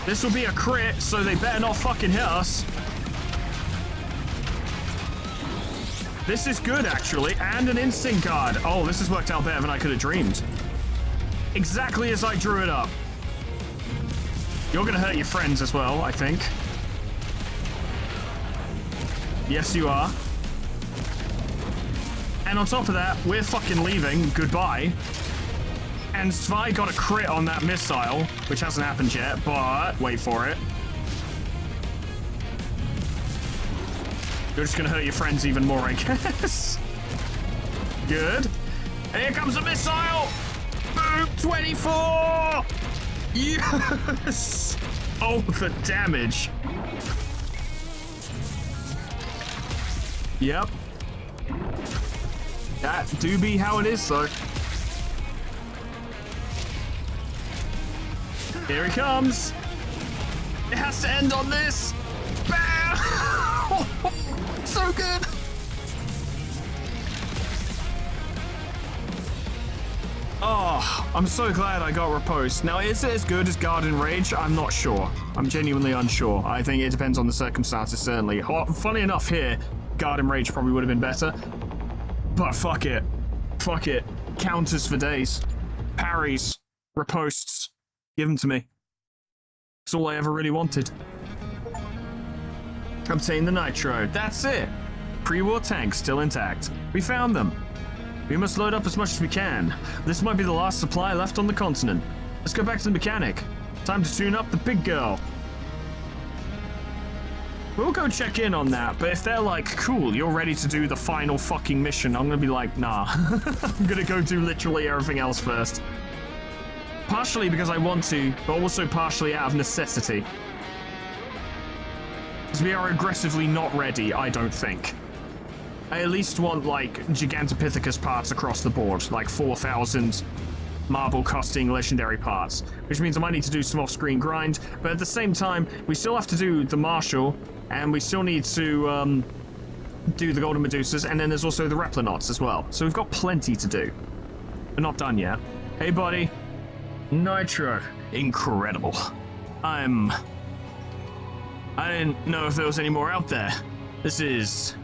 [SPEAKER 2] This will be a crit, so they better not fucking hit us. This is good, actually. And an instinct card. Oh, this has worked out better than I could have dreamed. Exactly as I drew it up. You're gonna hurt your friends as well, I think. Yes, you are. And on top of that, we're fucking leaving. Goodbye. And Zwei got a crit on that missile, which hasn't happened yet, but wait for it. You're just gonna hurt your friends even more, I guess. Good. And here comes a missile! Boom! 24! Yes! Oh, the damage. Yep. That do be how it is, though. Here he comes. It has to end on this. Bam! So good. Oh, I'm so glad I got riposte. Now, is it as good as Guard and Rage? I'm not sure. I'm genuinely unsure. I think it depends on the circumstances, certainly. Funny enough here, Guard and Rage probably would have been better. But fuck it. Fuck it. Counters for days. Parries. Ripostes. Give them to me. That's all I ever really wanted. Obtain the Nitro. That's it. Pre-war tanks still intact. We found them. We must load up as much as we can. This might be the last supply left on the continent. Let's go back to the mechanic. Time to tune up the big girl. We'll go check in on that, but if they're like, cool, you're ready to do the final fucking mission, I'm gonna be like, nah. I'm gonna go do literally everything else first. Partially because I want to, but also partially out of necessity. Because we are aggressively not ready, I don't think. I at least want, like, Gigantopithecus parts across the board, like 4,000 marble costing legendary parts, which means I might need to do some off-screen grind, but at the same time, we still have to do the Marshal, and we still need to do the Golden Medusas, and then there's also the Replinauts as well. So we've got plenty to do. We're not done yet. Hey, buddy. Nitro. Incredible. I didn't know if there was any more out there. This is...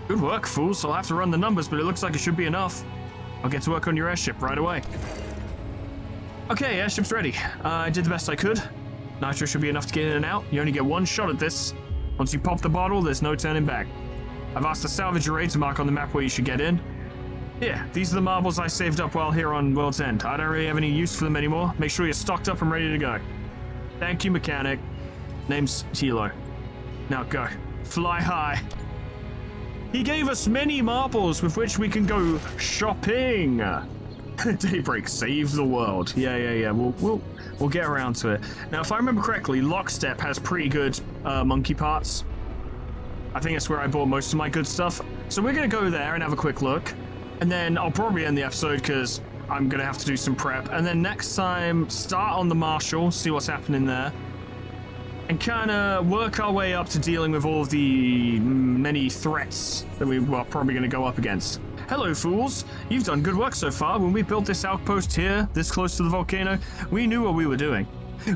[SPEAKER 2] good work, fools. I'll have to run the numbers, but it looks like it should be enough. I'll get to work on your airship right away. Okay, airship's ready. I did the best I could. Nitro should be enough to get in and out. You only get one shot at this. Once you pop the bottle, there's no turning back. I've asked the salvage array to mark on the map where you should get in. Yeah, these are the marbles I saved up while here on World's End. I don't really have any use for them anymore. Make sure you're stocked up and ready to go. Thank you, mechanic. Name's Tilo. Now go. Fly high. He gave us many marbles with which we can go shopping. Daybreak, save the world. Yeah. We'll get around to it. Now, if I remember correctly, Lockstep has pretty good monkey parts. I think that's where I bought most of my good stuff. So we're gonna go there and have a quick look, and then I'll probably end the episode because I'm gonna have to do some prep. And then next time, start on the Marshal, see what's happening there. And kind of work our way up to dealing with all of the many threats that we are probably going to go up against. Hello, fools. You've done good work so far. When we built this outpost here, this close to the volcano, we knew what we were doing.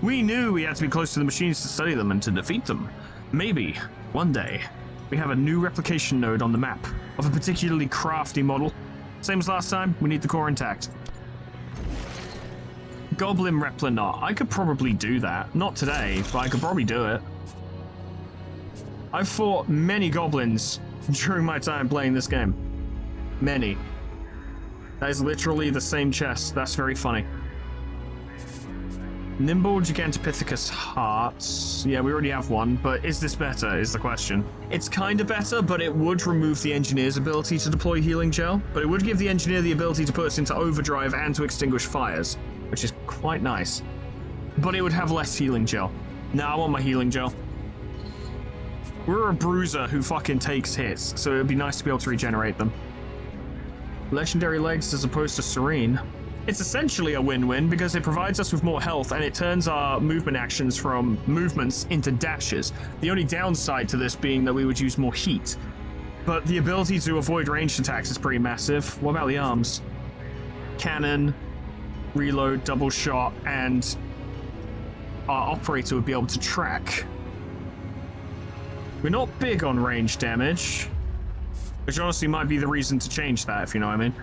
[SPEAKER 2] We knew we had to be close to the machines to study them and to defeat them. Maybe, one day, we have a new replication node on the map of a particularly crafty model. Same as last time, we need the core intact. Goblin Replinaut. I could probably do that. Not today, but I could probably do it. I've fought many goblins during my time playing this game. Many. That is literally the same chest. That's very funny. Nimble Gigantopithecus hearts. Yeah, we already have one, but is this better, is the question. It's kind of better, but it would remove the engineer's ability to deploy healing gel, but it would give the engineer the ability to put us into overdrive and to extinguish fires, which is quite nice. But it would have less healing gel. Nah, I want my healing gel. We're a bruiser who fucking takes hits, so it would be nice to be able to regenerate them. Legendary legs as opposed to serene. It's essentially a win-win because it provides us with more health and it turns our movement actions from movements into dashes. The only downside to this being that we would use more heat. But the ability to avoid ranged attacks is pretty massive. What about the arms? Cannon, reload, double shot, and our operator would be able to track. We're not big on range damage, which honestly might be the reason to change that, if you know what I mean.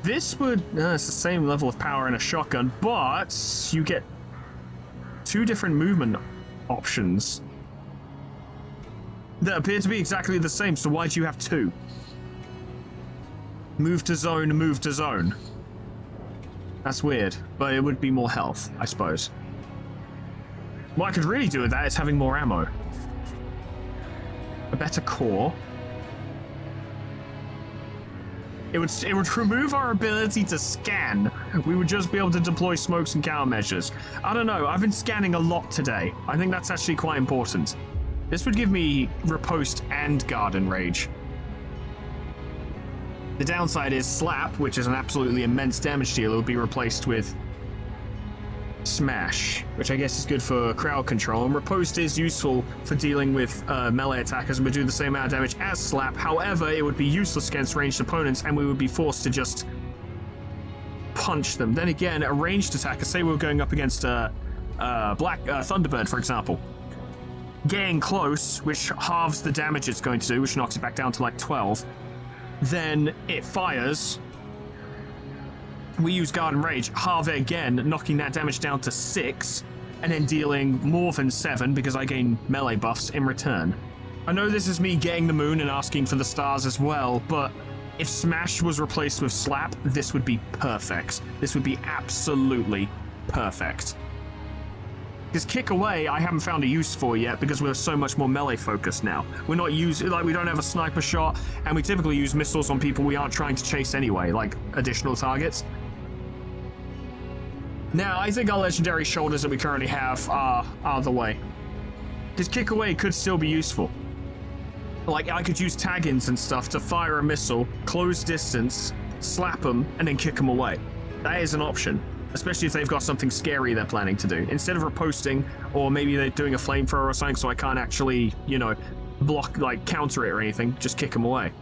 [SPEAKER 2] This would, it's the same level of power in a shotgun, but you get two different movement options that appear to be exactly the same, so why do you have two? Move to zone, move to zone. That's weird, but it would be more health, I suppose. What I could really do with that is having more ammo. A better core. It would remove our ability to scan. We would just be able to deploy smokes and countermeasures. I don't know, I've been scanning a lot today. I think that's actually quite important. This would give me Riposte and Garden Rage. The downside is Slap, which is an absolutely immense damage dealer, would be replaced with Smash, which I guess is good for crowd control, and Riposte is useful for dealing with melee attackers and would do the same amount of damage as Slap. However, it would be useless against ranged opponents and we would be forced to just punch them. Then again, a ranged attacker, say we were going up against a Thunderbird, for example, getting close, which halves the damage it's going to do, which knocks it back down to like 12, then it fires. We use Garden Rage, halve it again, knocking that damage down to 6, and then dealing more than 7 because I gain melee buffs in return. I know this is me getting the moon and asking for the stars as well, but if Smash was replaced with Slap, this would be perfect. This would be absolutely perfect. Because Kick Away, I haven't found a use for yet because we're so much more melee focused now. We're not using, like, we don't have a sniper shot, and we typically use missiles on people we aren't trying to chase anyway, like additional targets. Now, I think our legendary shoulders that we currently have are the way. Because Kick Away could still be useful. Like, I could use tag-ins and stuff to fire a missile, close distance, slap them, and then kick them away. That is an option. Especially if they've got something scary they're planning to do. Instead of riposting, or maybe they're doing a flamethrower or something so I can't actually, you know, block, like, counter it or anything, just kick them away.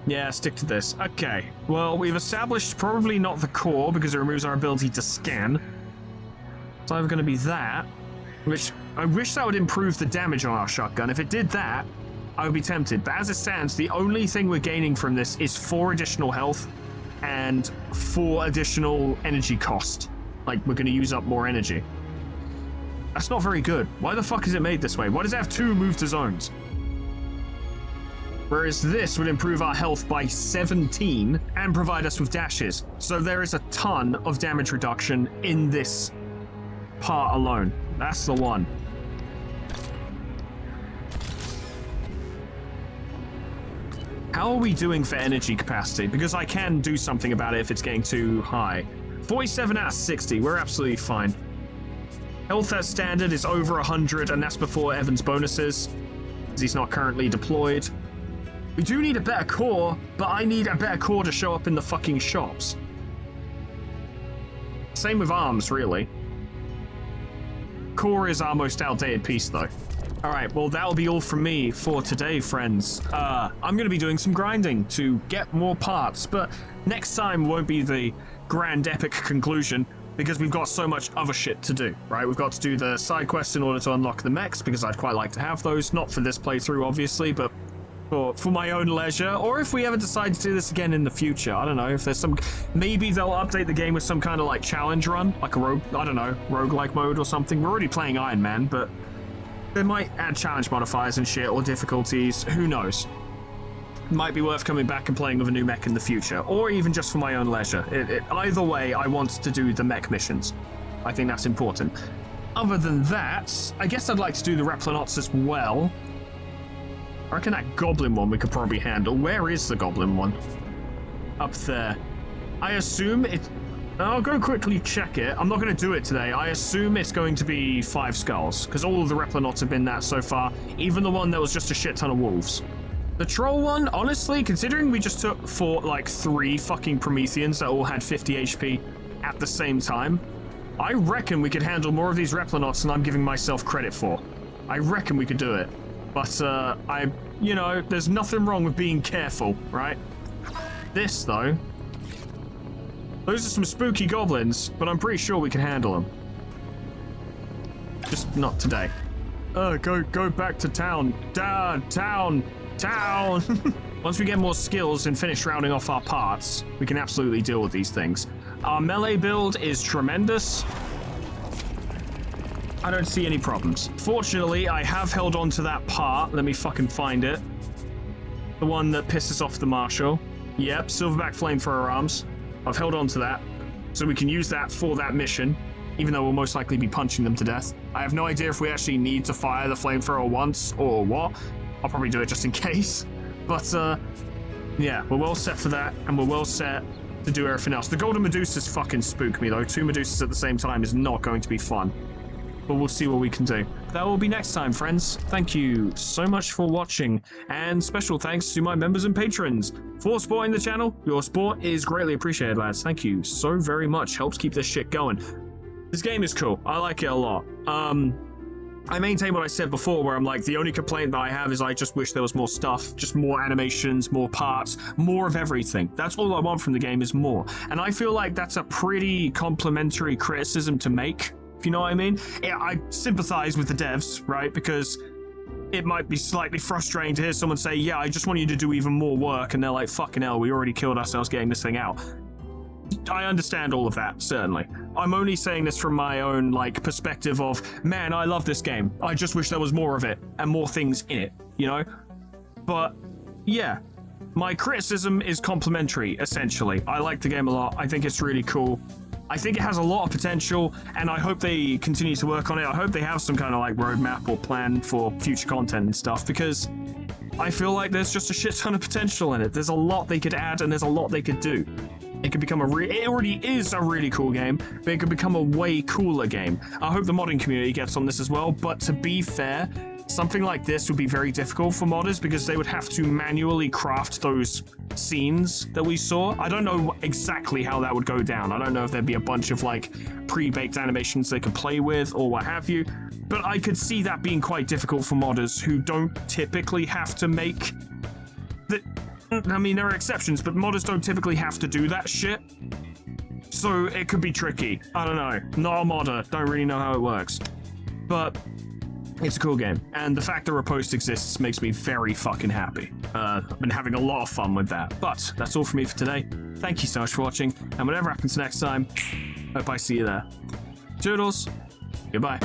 [SPEAKER 2] Yeah, stick to this. Okay, well, we've established probably not the core because it removes our ability to scan. It's either going to be that, which I wish that would improve the damage on our shotgun. If it did that, I would be tempted. But as it stands, the only thing we're gaining from this is 4 additional health and 4 additional energy cost. Like, we're going to use up more energy. That's not very good. Why the fuck is it made this way? Why does it have 2 move to zones? Whereas this would improve our health by 17 and provide us with dashes. So there is a ton of damage reduction in this part alone. That's the one. How are we doing for energy capacity? Because I can do something about it if it's getting too high. 47 out of 60, we're absolutely fine. Health at standard is over 100, and that's before Evan's bonuses, because he's not currently deployed. We do need a better core, but I need a better core to show up in the fucking shops. Same with arms, really. Core is our most outdated piece, though. Alright, well, that'll be all from me for today, friends. I'm going to be doing some grinding to get more parts, but next time won't be the grand epic conclusion because we've got so much other shit to do, right? We've got to do the side quests in order to unlock the mechs because I'd quite like to have those. Not for this playthrough, obviously, but for my own leisure, or if we ever decide to do this again in the future. I don't know, if there's some... Maybe they'll update the game with some kind of, like, challenge run, like a roguelike mode or something. We're already playing Iron Man, but they might add challenge modifiers and shit, or difficulties, who knows. It might be worth coming back and playing with a new mech in the future, or even just for my own leisure. Either way, I want to do the mech missions. I think that's important. Other than that, I guess I'd like to do the Replanauts as well. I reckon that goblin one we could probably handle. Where is the goblin one? Up there. I assume it... I'll go quickly check it. I'm not going to do it today. I assume it's going to be 5 skulls, because all of the Replanauts have been that so far, even the one that was just a shit ton of wolves. The troll one, honestly, considering we just fought like 3 fucking Prometheans that all had 50 HP at the same time, I reckon we could handle more of these Replanauts than I'm giving myself credit for. I reckon we could do it. But, you know, there's nothing wrong with being careful, right? This, though... Those are some spooky goblins, but I'm pretty sure we can handle them. Just not today. Go back to town. Town! Once we get more skills and finish rounding off our parts, we can absolutely deal with these things. Our melee build is tremendous. I don't see any problems. Fortunately, I have held on to that part. Let me fucking find it. The one that pisses off the marshal. Yep, silverback flamethrower arms. I've held on to that, so we can use that for that mission, even though we'll most likely be punching them to death. I have no idea if we actually need to fire the flamethrower once or what. I'll probably do it just in case. But, yeah, we're well set for that, and we're well set to do everything else. The golden Medusas fucking spook me, though. 2 Medusas at the same time is not going to be fun. But we'll see what we can do. That will be next time, friends. Thank you so much for watching, and special thanks to my members and patrons for supporting the channel. Your support is greatly appreciated, lads. Thank you so very much. Helps keep this shit going. This game is cool. I like it a lot. I maintain what I said before, where I'm like, the only complaint that I have is I just wish there was more stuff, just more animations, more parts, more of everything. That's all I want from the game is more. And I feel like that's a pretty complimentary criticism to make. If you know what I mean? Yeah, I sympathize with the devs, right? Because it might be slightly frustrating to hear someone say, yeah, I just want you to do even more work. And they're like, fucking hell, we already killed ourselves getting this thing out. I understand all of that, certainly. I'm only saying this from my own, like, perspective of, man, I love this game. I just wish there was more of it and more things in it, you know? But, yeah. My criticism is complimentary, essentially. I like the game a lot. I think it's really cool. I think it has a lot of potential, and I hope they continue to work on it. I hope they have some kind of, like, roadmap or plan for future content and stuff, because I feel like there's just a shit ton of potential in it. There's a lot they could add, and there's a lot they could do. It could become it already is a really cool game, but it could become a way cooler game. I hope the modding community gets on this as well, but to be fair, something like this would be very difficult for modders because they would have to manually craft those scenes that we saw. I don't know exactly how that would go down. I don't know if there'd be a bunch of like pre-baked animations they could play with or what have you, but I could see that being quite difficult for modders who don't typically have to make the... I mean, there are exceptions, but modders don't typically have to do that shit. So it could be tricky. I don't know. Not a modder. Don't really know how it works. But it's a cool game. And the fact that Riposte exists makes me very fucking happy. I've been having a lot of fun with that. But that's all from me for today. Thank you so much for watching. And whatever happens next time, hope I see you there. Toodles. Goodbye.